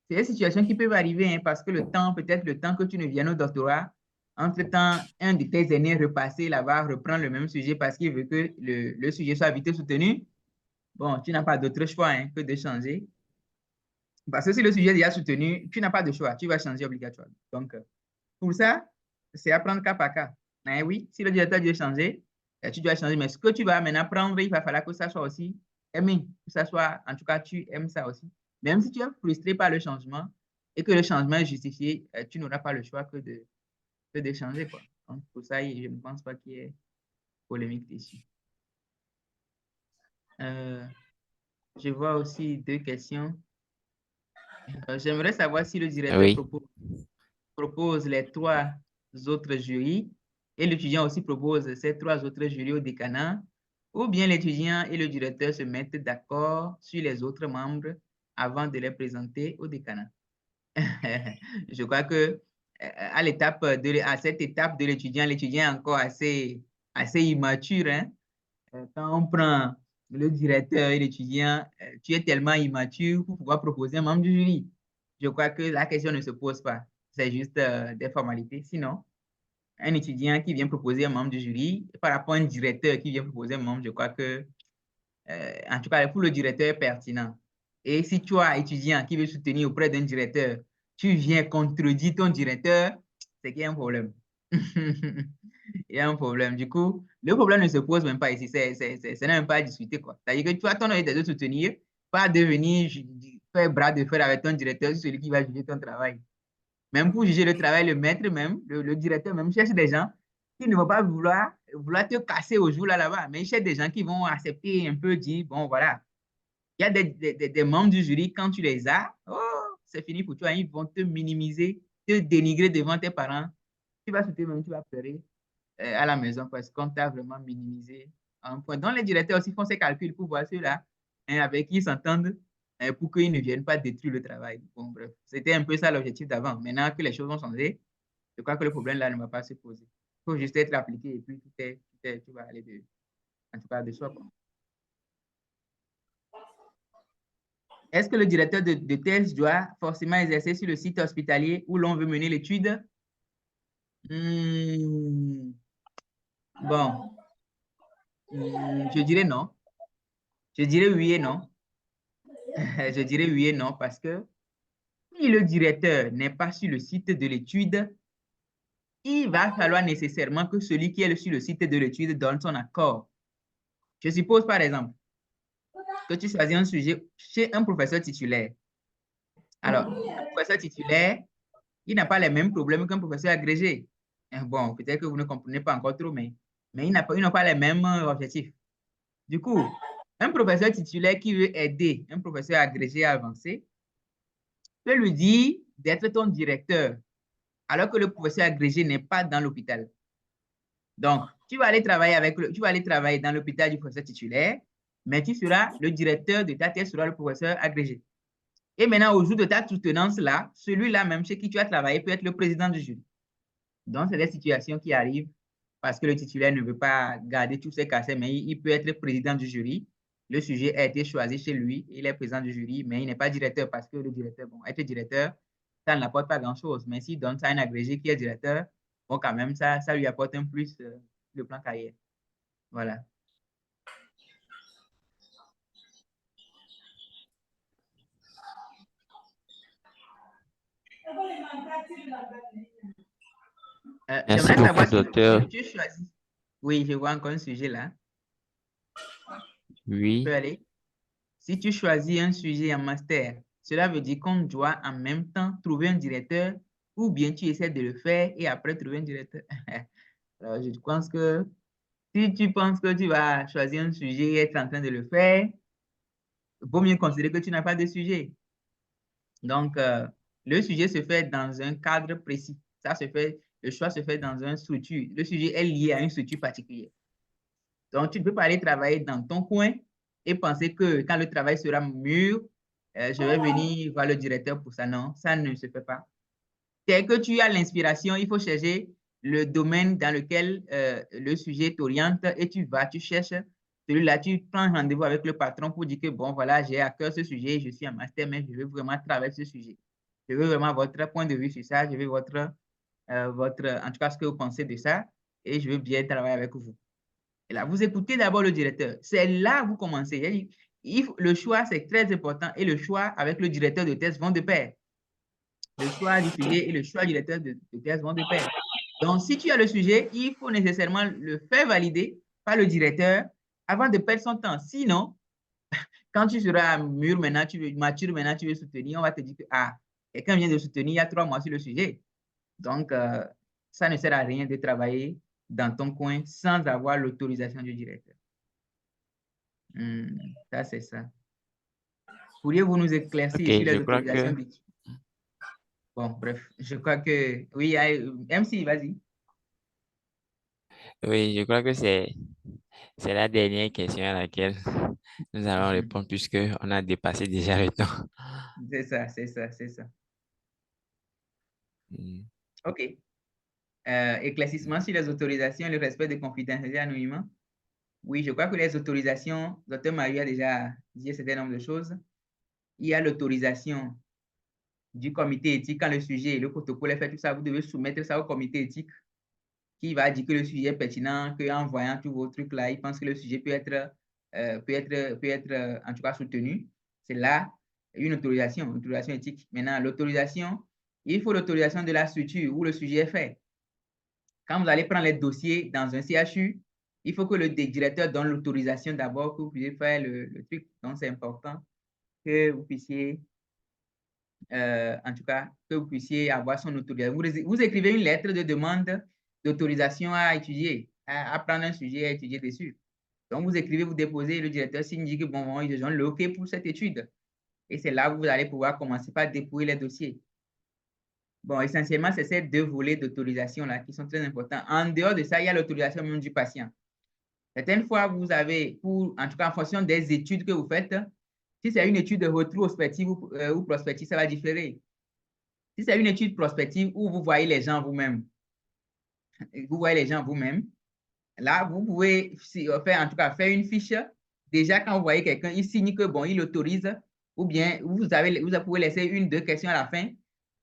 c'est des situations qui peuvent arriver hein, parce que peut-être le temps que tu ne viennes au doctorat, entre-temps, un de tes aînés repassé là-bas reprend le même sujet parce qu'il veut que le sujet soit vite soutenu. Bon, tu n'as pas d'autre choix hein, que de changer. Parce que si le sujet est déjà soutenu, tu n'as pas de choix, tu vas changer obligatoirement. Donc, pour ça, c'est à prendre cas par cas. Mais oui, si le directeur veut changer, Tu dois changer. Mais ce que tu vas maintenant prendre, il va falloir que ça soit aussi aimé. Que ça soit, en tout cas, tu aimes ça aussi. Même si tu es frustré par le changement et que le changement est justifié, tu n'auras pas le choix que de changer, quoi. Donc, pour ça, je ne pense pas qu'il y ait polémique dessus. Je vois aussi deux questions. J'aimerais savoir si le directeur Oui, propose les trois autres jurys et l'étudiant aussi propose ces trois autres jurys au décanat, ou bien l'étudiant et le directeur se mettent d'accord sur les autres membres avant de les présenter au décanat. Je crois que à cette étape de l'étudiant est encore assez immature, hein. Quand on prend le directeur et l'étudiant, tu es tellement immature pour pouvoir proposer un membre du jury. Je crois que la question ne se pose pas. C'est juste des formalités. Sinon, un étudiant qui vient proposer un membre du jury, par rapport à un directeur qui vient proposer un membre, je crois que, en tout cas, pour le directeur pertinent. Et si tu as un étudiant qui veut soutenir auprès d'un directeur, tu viens contredire ton directeur, c'est qu'il y a un problème. Il y a un problème. Du coup, le problème ne se pose même pas ici. Ce n'est même pas à discuter, quoi. C'est-à-dire que tu as ton avis de soutenir, pas devenir faire bras de fer avec ton directeur, c'est celui qui va juger ton travail. Même pour juger le travail, le maître même, le directeur même cherche des gens qui ne vont pas vouloir te casser au jour là-bas, mais il cherche des gens qui vont accepter un peu, dire, bon, voilà. Il y a des membres du jury, quand tu les as, oh, c'est fini pour toi. Ils vont te minimiser, te dénigrer devant tes parents. Tu vas sauter même, tu vas pleurer à la maison parce qu'on t'a vraiment minimisé à un point. Donc, les directeurs aussi font ces calculs pour voir ceux-là hein, avec qui ils s'entendent pour qu'ils ne viennent pas détruire le travail. Bon, bref, c'était un peu ça l'objectif d'avant. Maintenant que les choses ont changé, je crois que le problème là ne va pas se poser. Il faut juste être appliqué et puis tout va aller en tout cas de soi. Quoi. Est-ce que le directeur de thèse doit forcément exercer sur le site hospitalier où l'on veut mener l'étude? Bon, je dirais non. Je dirais oui et non. Je dirais oui et non parce que si le directeur n'est pas sur le site de l'étude, il va falloir nécessairement que celui qui est sur le site de l'étude donne son accord. Je suppose par exemple que tu choisis un sujet chez un professeur titulaire. Alors, un professeur titulaire, il n'a pas les mêmes problèmes qu'un professeur agrégé. Bon, peut-être que vous ne comprenez pas encore trop, mais ils n'ont pas les mêmes objectifs. Du coup, un professeur titulaire qui veut aider un professeur agrégé à avancer peut lui dire d'être ton directeur, alors que le professeur agrégé n'est pas dans l'hôpital. Donc, tu vas aller travailler dans l'hôpital du professeur titulaire, mais tu seras le directeur de ta thèse, sera le professeur agrégé. Et maintenant, au jour de ta soutenance là, celui-là même chez qui tu as travaillé peut être le président du jury. Donc, c'est des situations qui arrivent parce que le titulaire ne veut pas garder tous ses cassets, mais il peut être le président du jury. Le sujet a été choisi chez lui, il est président du jury, mais il n'est pas directeur parce que le directeur, bon, être directeur, ça n'apporte pas grand-chose. Mais s'il donne ça à un agrégé qui est directeur, bon, quand même, ça lui apporte un plus le plan carrière. Voilà. merci J'aimerais beaucoup, savoir si docteur. tu choisis. Oui, je vois encore un sujet là. Tu peux Oui, aller. Si tu choisis un sujet en master, cela veut dire qu'on doit en même temps trouver un directeur ou bien tu essaies de le faire et après trouver un directeur. Alors, je pense que si tu penses que tu vas choisir un sujet et être en train de le faire, il vaut mieux considérer que tu n'as pas de sujet. Donc, le sujet se fait dans un cadre précis. Le choix se fait dans une structure. Le sujet est lié à une structure particulière. Donc, tu ne peux pas aller travailler dans ton coin et penser que quand le travail sera mûr, je vais venir voir le directeur pour ça. Non, ça ne se fait pas. Dès que tu as l'inspiration, il faut chercher le domaine dans lequel le sujet t'oriente et tu vas, tu cherches celui-là, tu prends rendez-vous avec le patron pour dire que bon, voilà, j'ai à cœur ce sujet, je suis en master, mais je veux vraiment travailler ce sujet. Je veux vraiment votre point de vue sur ça, je veux en tout cas, ce que vous pensez de ça et je veux bien travailler avec vous. Et là, vous écoutez d'abord le directeur. C'est là que vous commencez. Le choix, c'est très important et le choix avec le directeur de thèse vont de pair. Le choix du sujet et le choix du directeur de thèse vont de pair. Donc, si tu as le sujet, il faut nécessairement le faire valider par le directeur avant de perdre son temps. Sinon, quand tu seras mûr maintenant, mature maintenant, tu veux soutenir, on va te dire que ah, quelqu'un vient de soutenir il y a 3 mois sur le sujet. Donc, ça ne sert à rien de travailler dans ton coin sans avoir l'autorisation du directeur. Ça, c'est ça. Pourriez-vous nous Ok, éclaircir sur les je crois autorisations que d'études? Bon, bref, je crois que oui, MC, vas-y. oui, je crois que c'est la dernière question à laquelle nous allons répondre puisque on a dépassé déjà le temps. C'est ça, c'est ça, c'est ça. Mm, OK. Éclaircissement sur les autorisations et le respect des confidentialités et anonymat. Oui, je crois que les autorisations, Dr. Mario a déjà dit un certain nombre de choses. Il y a l'autorisation du comité éthique quand le sujet, le protocole est fait, tout ça, vous devez soumettre ça au comité éthique qui va dire que le sujet est pertinent, qu'en voyant tous vos trucs là, il pense que le sujet peut être en tout cas soutenu. C'est là une autorisation éthique. Maintenant, l'autorisation, il faut l'autorisation de la structure où le sujet est fait. Quand vous allez prendre les dossiers dans un CHU, il faut que le directeur donne l'autorisation d'abord que vous puissiez faire le truc. Donc, c'est important que vous puissiez, en tout cas, que vous puissiez avoir son autorisation. Vous écrivez une lettre de demande d'autorisation à étudier, à prendre un sujet à étudier dessus. Donc, vous écrivez, vous déposez, le directeur signe, dit que bon, ils ont le OK pour cette étude. Et c'est là où vous allez pouvoir commencer par dépouiller les dossiers. Bon, essentiellement, c'est ces deux volets d'autorisation-là qui sont très importants. En dehors de ça, il y a l'autorisation même du patient. Certaines fois, vous avez, en tout cas en fonction des études que vous faites, si c'est une étude rétrospective ou prospective, ça va différer. Si c'est une étude prospective où vous voyez les gens vous-même, là, vous pouvez faire, en tout cas, faire une fiche. Déjà, quand vous voyez quelqu'un, il signe que, bon, il autorise, ou bien vous pouvez laisser une, deux questions à la fin,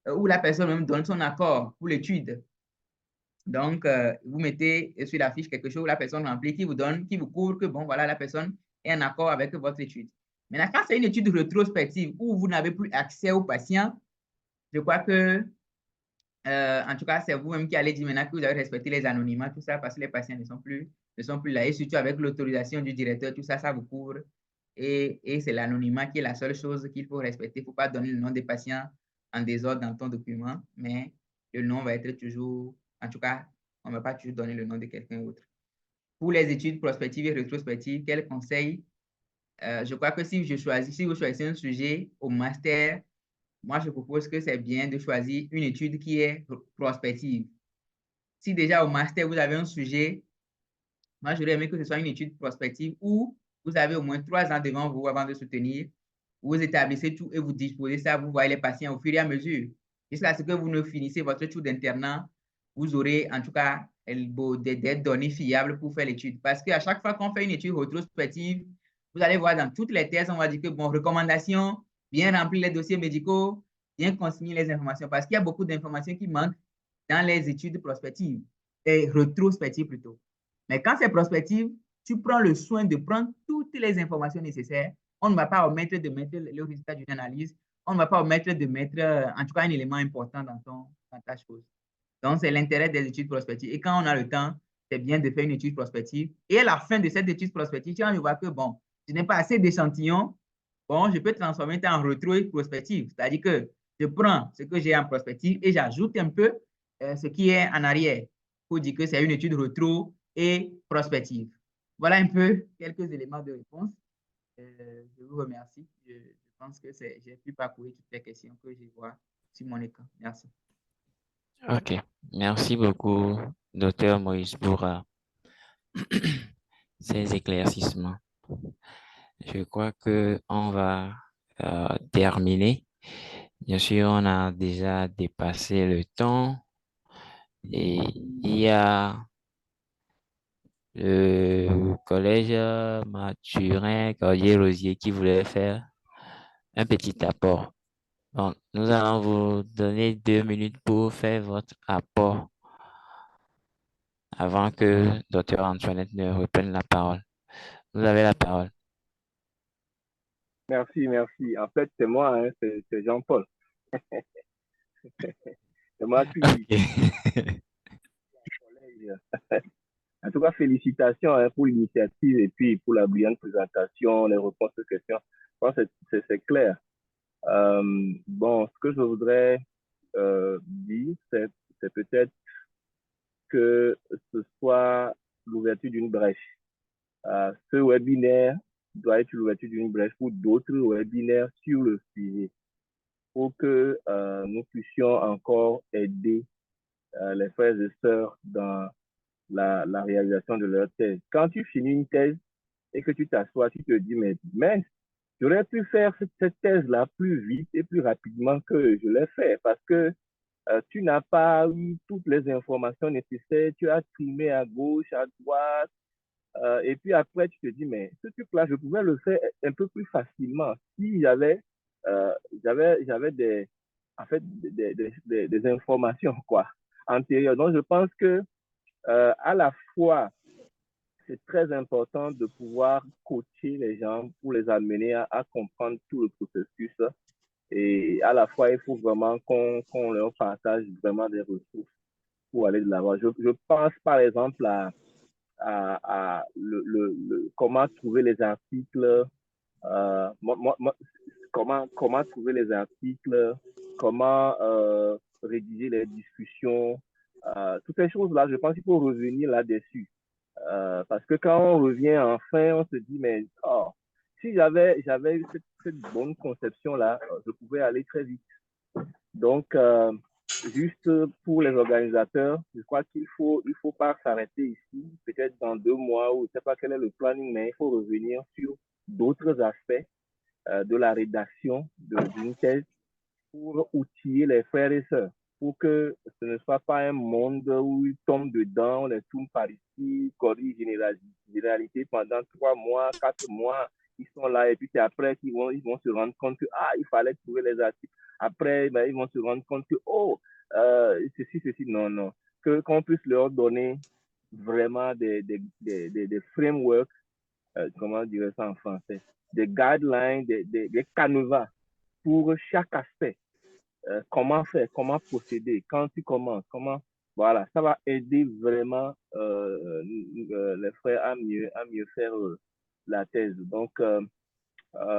où la personne même donne son accord pour l'étude. Donc, vous mettez sur la fiche quelque chose, la personne remplit, qui vous couvre que, bon, voilà, la personne est en accord avec votre étude. Maintenant, quand c'est une étude rétrospective où vous n'avez plus accès aux patients, je crois que, en tout cas, c'est vous-même qui allez dire maintenant que vous avez respecté les anonymats, tout ça, parce que les patients ne sont plus là. Et surtout avec l'autorisation du directeur, tout ça, ça vous couvre. Et c'est l'anonymat qui est la seule chose qu'il faut respecter. Il ne faut pas donner le nom des patients en désordre dans ton document, mais le nom va être toujours, en tout cas, on ne va pas toujours donner le nom de quelqu'un d'autre. Pour les études prospectives et rétrospectives, quel conseil? Je crois que si vous choisissez un sujet au master, moi, je propose que c'est bien de choisir une étude qui est prospective. Si déjà au master, vous avez un sujet, moi, j'aurais aimé que ce soit une étude prospective où vous avez au moins 3 ans devant vous avant de soutenir. Vous établissez tout et vous disposez ça, vous voyez les patients au fur et à mesure. Jusqu'à ce que vous ne finissez votre tour d'internat, vous aurez en tout cas des données fiables pour faire l'étude. Parce qu'à chaque fois qu'on fait une étude rétrospective, vous allez voir dans toutes les thèses, on va dire que, bon, recommandation, bien remplir les dossiers médicaux, bien consigner les informations. Parce qu'il y a beaucoup d'informations qui manquent dans les études prospectives, et rétrospectives plutôt. Mais quand c'est prospective, tu prends le soin de prendre toutes les informations nécessaires. On ne va pas omettre de mettre le résultat d'une analyse. On ne va pas omettre de mettre, en tout cas, un élément important dans ta chose. Donc, c'est l'intérêt des études prospectives. Et quand on a le temps, c'est bien de faire une étude prospective. Et à la fin de cette étude prospective, tu vas voir que, bon, je n'ai pas assez d'échantillons. Bon, je peux transformer ça en rétro prospective. C'est-à-dire que je prends ce que j'ai en prospective et j'ajoute un peu ce qui est en arrière pour dire que c'est une étude rétro et prospective. Voilà un peu quelques éléments de réponse. Je vous remercie. Je pense que j'ai pu parcourir toutes les questions que je vois sur mon écran. Merci. ok, merci beaucoup, docteur Moïse, pour ces éclaircissements. Je crois que on va terminer. Bien sûr, on a déjà dépassé le temps et il y a le collège Mathurin Cordier-Rosier qui voulait faire un petit apport. Donc, nous allons vous donner 2 minutes pour faire votre apport avant que Dr. Antoinette ne reprenne la parole. Vous avez la parole. Merci, merci. En fait, c'est moi, hein, c'est Jean-Paul. C'est moi qui Ok. collège. En tout cas, félicitations hein, pour l'initiative et puis pour la brillante présentation, les réponses aux questions. Je pense que c'est clair. Bon, ce que je voudrais dire, c'est peut-être que ce soit l'ouverture d'une brèche. Ce webinaire doit être l'ouverture d'une brèche pour d'autres webinaires sur le sujet pour que nous puissions encore aider les frères et sœurs dans la réalisation de leur thèse. Quand tu finis une thèse et que tu t'assois, tu te dis, mais mince, j'aurais pu faire cette thèse-là plus vite et plus rapidement que je l'ai fait parce que tu n'as pas eu toutes les informations nécessaires, tu as trimé à gauche, à droite, et puis après, tu te dis, mais ce truc-là, je pouvais le faire un peu plus facilement si j'avais en fait, des informations, quoi, antérieures. Donc, je pense que, à la fois, c'est très important de pouvoir coacher les gens pour les amener à comprendre tout le processus. Et à la fois, il faut vraiment qu'on leur partage vraiment des ressources pour aller de l'avant. Je pense par exemple à comment trouver les articles, comment trouver les articles, comment rédiger les discussions, toutes ces choses-là, je pense qu'il faut revenir là-dessus. Parce que quand on revient enfin, on se dit, mais oh, si j'avais eu cette bonne conception-là, je pouvais aller très vite. Donc, juste pour les organisateurs, je crois il faut pas s'arrêter ici. Peut-être dans 2 mois ou je ne sais pas quel est le planning, mais il faut revenir sur d'autres aspects de la rédaction d'une thèse pour outiller les frères et sœurs, pour que ce ne soit pas un monde où ils tombent dedans, on les tourne par ici, corrige généralité pendant 3 mois, 4 mois, ils sont là et puis c'est après qu'ils ils vont se rendre compte que ah, il fallait trouver les articles. Après, ben, ils vont se rendre compte que oh, ceci, non, non. Qu'on puisse leur donner vraiment des frameworks, comment dire ça en français, des guidelines, des canevas pour chaque aspect. Comment faire, comment procéder, quand tu commences, comment. Voilà, ça va aider vraiment les frères à mieux faire la thèse. Donc,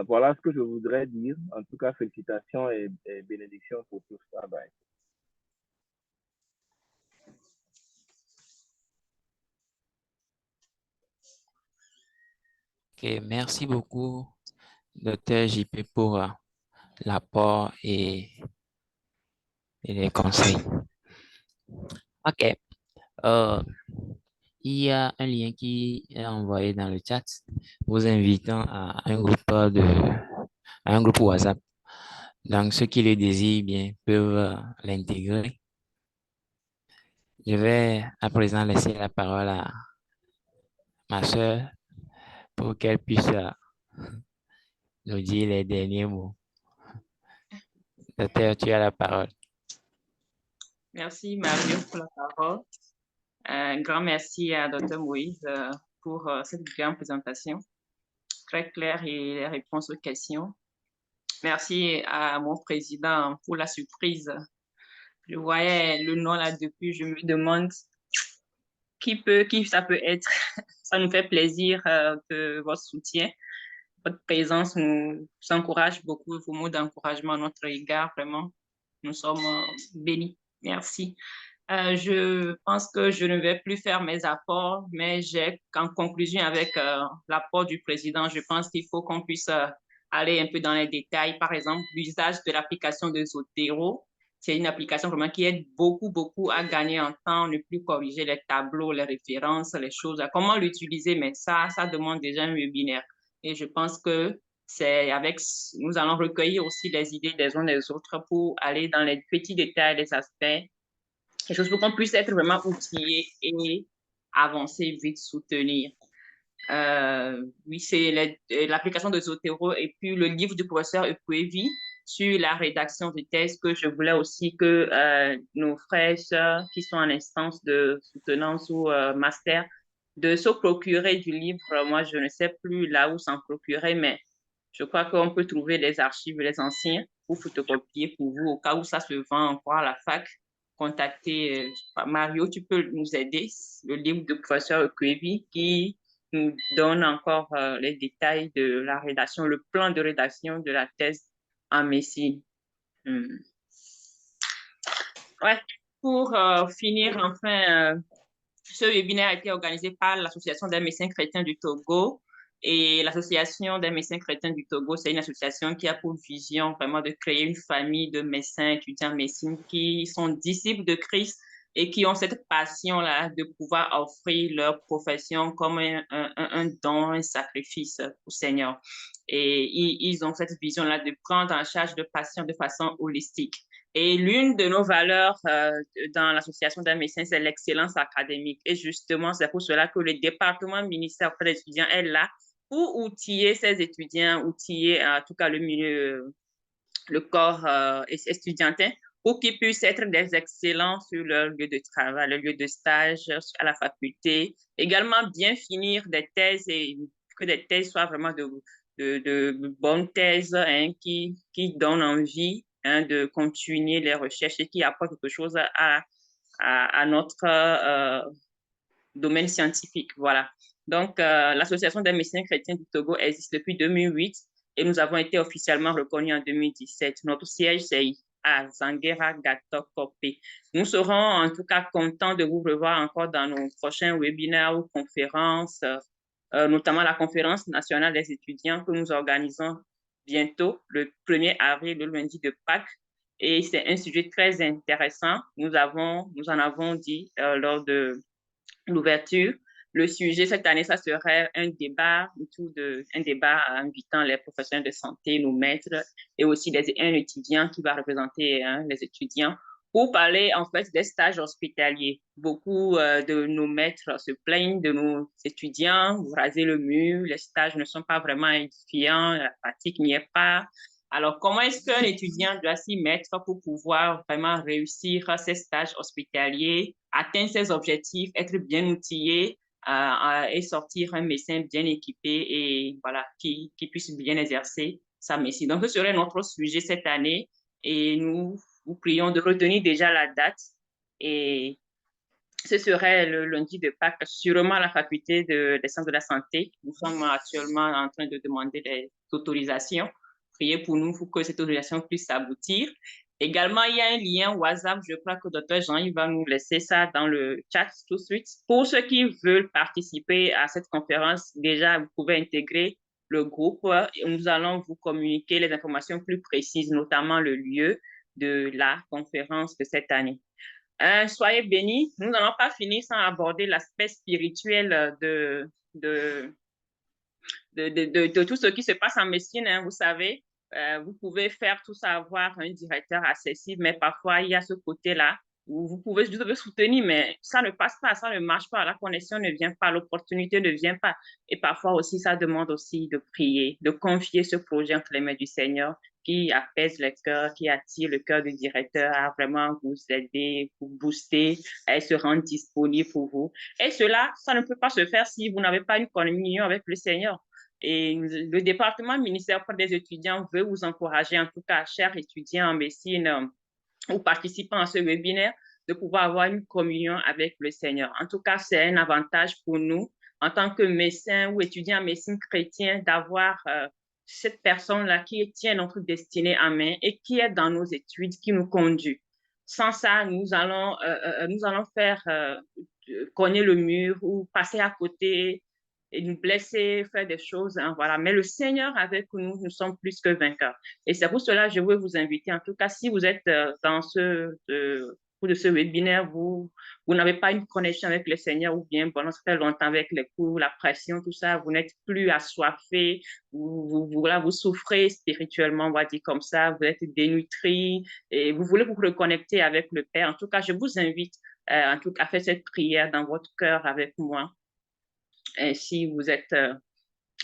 voilà ce que je voudrais dire. En tout cas, félicitations et bénédictions pour tout ce travail. Ok, merci beaucoup, Dr. JP, pour l'apport et les conseils. Ok. Euh, il y a un lien qui est envoyé dans le chat vous invitant à un groupe WhatsApp. Donc, ceux qui le désirent bien peuvent l'intégrer. Je vais à présent laisser la parole à ma sœur pour qu'elle puisse nous dire les derniers mots. Docteur, tu as la parole. Merci Mario pour la parole. Un grand merci à Dr. Moïse pour cette grande présentation, très claire et les réponses aux questions. Merci à mon président pour la surprise. Je voyais le nom là depuis, je me demande qui ça peut être. Ça nous fait plaisir de votre soutien. Votre présence nous encourage beaucoup, vos mots d'encouragement à notre égard, vraiment. Nous sommes bénis. Merci. Je pense que je ne vais plus faire mes apports, mais j'ai en conclusion avec l'apport du président, je pense qu'il faut qu'on puisse aller un peu dans les détails. Par exemple, l'usage de l'application de Zotero. C'est une application vraiment qui aide beaucoup à gagner en temps, ne plus corriger les tableaux, les références, les choses. Comment l'utiliser, mais ça demande déjà un webinaire. Et je pense que nous allons recueillir aussi les idées des uns des autres pour aller dans les petits détails, les aspects, quelque chose pour qu'on puisse être vraiment outillé et avancer vite, soutenir. Oui, c'est l'application de Zotero et puis le livre du professeur Epuevi sur la rédaction de thèse que je voulais aussi que nos frères et sœurs qui sont en instance de soutenance ou master de se procurer du livre. Moi, je ne sais plus là où s'en procurer, mais je crois qu'on peut trouver les archives, les anciens, pour photocopier pour vous au cas où ça se vend encore à la fac, contacter Mario, tu peux nous aider, le livre du professeur Kwevi qui nous donne encore les détails de la rédaction, le plan de rédaction de la thèse en médecine. Ouais, pour finir, enfin, ce webinaire a été organisé par l'Association des médecins chrétiens du Togo. Et l'Association des médecins chrétiens du Togo, c'est une association qui a pour vision vraiment de créer une famille de médecins étudiants en médecine qui sont disciples de Christ et qui ont cette passion-là de pouvoir offrir leur profession comme un don, un sacrifice au Seigneur. Et ils ont cette vision-là de prendre en charge de patients de façon holistique. Et l'une de nos valeurs dans l'association des médecins, c'est l'excellence académique. Et justement, c'est pour cela que le département ministère auprès des étudiants est là pour outiller ces étudiants, outiller en tout cas le milieu, le corps estudiantin, pour qu'ils puissent être des excellents sur leur lieu de travail, leur lieu de stage à la faculté. Également, bien finir des thèses et que des thèses soient vraiment de bonnes thèses hein, qui donnent envie hein, de continuer les recherches et qui apportent quelque chose à notre domaine scientifique. Voilà. Donc, l'Association des médecins chrétiens du Togo existe depuis 2008 et nous avons été officiellement reconnus en 2017. Notre siège, c'est à Zangera Gatokope. Nous serons en tout cas contents de vous revoir encore dans nos prochains webinaires ou conférences, notamment la conférence nationale des étudiants que nous organisons bientôt, le 1er avril, le lundi de Pâques. Et c'est un sujet très intéressant. Nous en avons dit lors de l'ouverture. Le sujet cette année, ça serait un débat invitant les professionnels de santé, nos maîtres et aussi un étudiant qui va représenter les étudiants pour parler en fait des stages hospitaliers. Beaucoup de nos maîtres se plaignent de nos étudiants, vous rasez le mur, les stages ne sont pas vraiment édifiants, la pratique n'y est pas. Alors, comment est-ce qu'un étudiant doit s'y mettre pour pouvoir vraiment réussir ses stages hospitaliers, atteindre ses objectifs, être bien outillé et sortir un médecin bien équipé et voilà, qui puisse bien exercer sa médecine. Donc, ce serait notre sujet cette année et nous vous prions de retenir déjà la date et ce serait le lundi de Pâques, sûrement à la faculté des sciences de la santé. Nous sommes actuellement en train de demander des autorisations. Priez pour nous pour que cette autorisation puisse aboutir. Également, il y a un lien WhatsApp. Je crois que Dr. Jean-Yves va nous laisser ça dans le chat tout de suite. Pour ceux qui veulent participer à cette conférence, déjà, vous pouvez intégrer le groupe. Nous allons vous communiquer les informations plus précises, notamment le lieu de la conférence de cette année. Soyez bénis. Nous n'allons pas finir sans aborder l'aspect spirituel de tout ce qui se passe en médecine. Hein, vous savez, vous pouvez faire tout ça, avoir un directeur accessible, mais parfois, il y a ce côté-là où vous devez soutenir, mais ça ne passe pas, ça ne marche pas, la connexion ne vient pas, l'opportunité ne vient pas. Et parfois aussi, ça demande aussi de prier, de confier ce projet entre les mains du Seigneur qui apaise le cœur, qui attire le cœur du directeur à vraiment vous aider, vous booster, à se rendre disponible pour vous. Et cela, ça ne peut pas se faire si vous n'avez pas une communion avec le Seigneur. Et le département ministère des étudiants veut vous encourager, en tout cas, chers étudiants en médecine ou participants à ce webinaire, de pouvoir avoir une communion avec le Seigneur. En tout cas, c'est un avantage pour nous, en tant que médecins ou étudiants en médecine chrétien, d'avoir cette personne-là qui tient notre destinée en main et qui est dans nos études, qui nous conduit. Sans ça, nous allons faire cogner le mur ou passer à côté et nous blesser, faire des choses, hein, voilà. Mais le Seigneur avec nous, nous sommes plus que vainqueurs. Et c'est pour cela que je veux vous inviter, en tout cas, si vous êtes dans ce webinaire, vous n'avez pas une connexion avec le Seigneur ou bien pendant très longtemps avec les cours, la pression, tout ça, vous n'êtes plus assoiffé, vous souffrez spirituellement, on va dire comme ça, vous êtes dénutri et vous voulez vous reconnecter avec le Père. En tout cas, je vous invite en tout cas à faire cette prière dans votre cœur avec moi. Et si vous êtes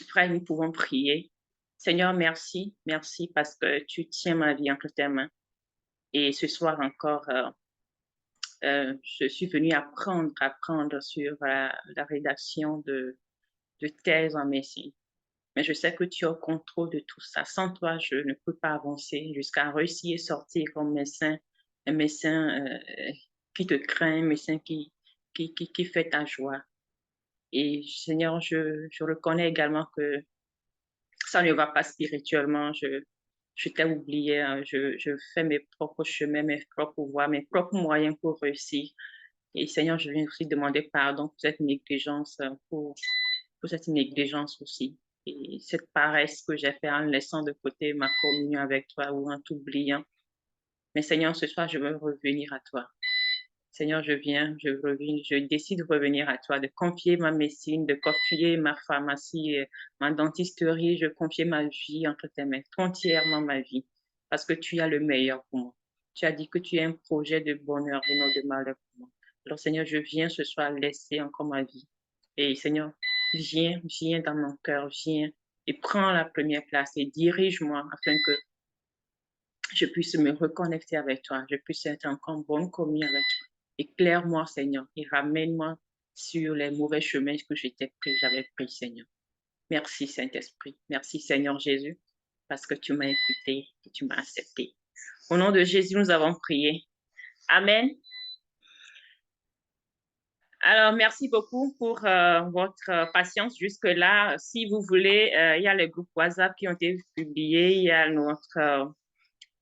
prêts, nous pouvons prier. Seigneur, merci parce que tu tiens ma vie entre tes mains. Et ce soir encore, je suis venue apprendre sur la rédaction de thèses en médecine. Mais je sais que tu es au contrôle de tout ça. Sans toi, je ne peux pas avancer jusqu'à réussir et sortir comme médecin, un médecin qui te craint, mais Seigneur, qui fait ta joie. Et Seigneur, je reconnais également que ça ne va pas spirituellement. Je t'ai oublié. Hein. Je fais mes propres chemins, mes propres voies, mes propres moyens pour réussir. Et Seigneur, je viens aussi demander pardon pour cette négligence, pour cette négligence aussi. Et cette paresse que j'ai fait en laissant de côté ma communion avec toi ou en t'oubliant. Mais Seigneur, ce soir, je veux revenir à toi. Seigneur, je décide de revenir à toi, de confier ma médecine, de confier ma pharmacie, ma dentisterie, je confie ma vie entre tes mains, entièrement ma vie, parce que tu as le meilleur pour moi. Tu as dit que tu as un projet de bonheur et non de malheur pour moi. Alors Seigneur, je viens ce soir laisser encore ma vie. Et Seigneur, viens dans mon cœur, viens et prends la première place et dirige-moi afin que je puisse me reconnecter avec toi, je puisse être encore en bonne communion avec toi. Éclaire-moi, Seigneur, et ramène-moi sur les mauvais chemins que j'avais pris, Seigneur. Merci, Saint-Esprit. Merci, Seigneur Jésus, parce que tu m'as écouté et tu m'as accepté. Au nom de Jésus, nous avons prié. Amen. Alors, merci beaucoup pour votre patience jusque-là. Si vous voulez, il y a les groupes WhatsApp qui ont été publiés,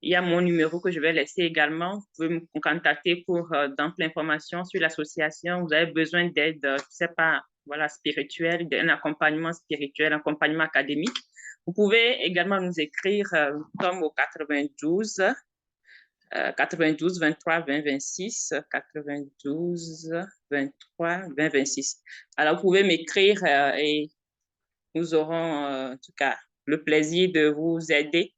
il y a mon numéro que je vais laisser également. Vous pouvez me contacter pour d'amples informations sur l'association. Vous avez besoin d'aide, je ne sais pas, voilà, spirituelle, d'un accompagnement spirituel, un accompagnement académique. Vous pouvez également nous écrire comme au 92 23 20 26 92 23 20 26. Alors, vous pouvez m'écrire et nous aurons en tout cas le plaisir de vous aider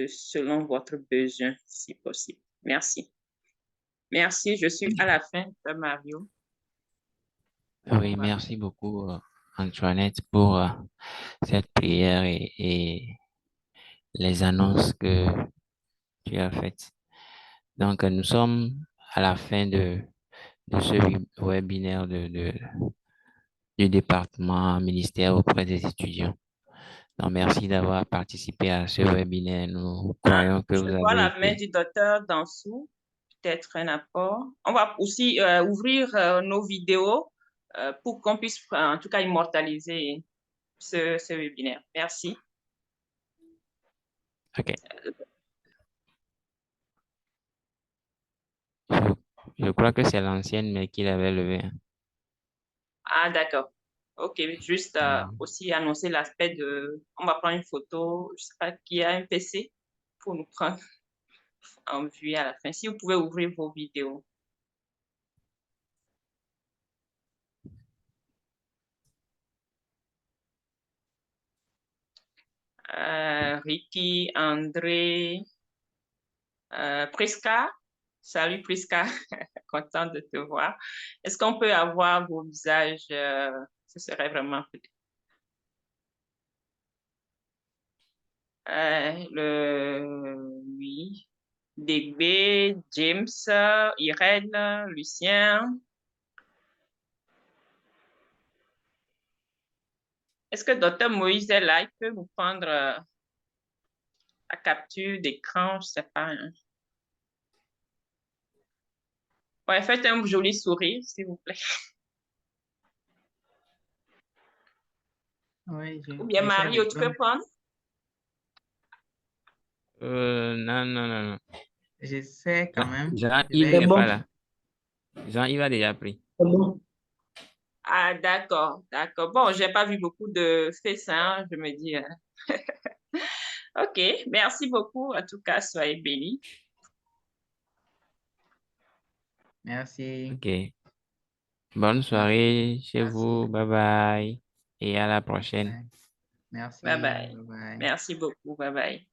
selon votre besoin, si possible. Merci. Merci, je suis à la fin de Mario. Oui, merci beaucoup, Antoinette, pour cette prière et les annonces que tu as faites. Donc, nous sommes à la fin de ce webinaire du département ministère auprès des étudiants. Donc, merci d'avoir participé à ce webinaire. Nous croyons que vous Je vois avez la main du docteur Dansou, peut-être un apport. On va aussi ouvrir nos vidéos pour qu'on puisse, en tout cas, immortaliser ce webinaire. Merci. OK. Je crois que c'est l'ancienne, mais qu'il avait levé. Ah, d'accord. OK, juste aussi annoncer l'aspect de... On va prendre une photo, je ne sais pas qui a un PC pour nous prendre en vue à la fin. Si vous pouvez ouvrir vos vidéos. Ricky, André, Prisca. Salut Prisca, content de te voir. Est-ce qu'on peut avoir vos visages? Ce serait vraiment oui. DB, James, Irène, Lucien. Est-ce que Dr. Moïse est là? Il peut vous prendre la capture d'écran, je ne sais pas. Hein. Ouais, faites un joli sourire, s'il vous plaît. Oui, Ou bien j'essaie de Mario, tu peux prendre. prendre? Non, non, non, non. J'essaie quand même. Jean-Yves n'est pas là. Jean-Yves a déjà pris. Ah, d'accord, d'accord. Bon, j'ai pas vu beaucoup de faits, hein, je me dis. OK, merci beaucoup. En tout cas, soyez bénis. Merci. OK. Bonne soirée chez vous. Bye bye. Et à la prochaine. Merci. Bye bye. Bye bye. Merci beaucoup. Bye bye.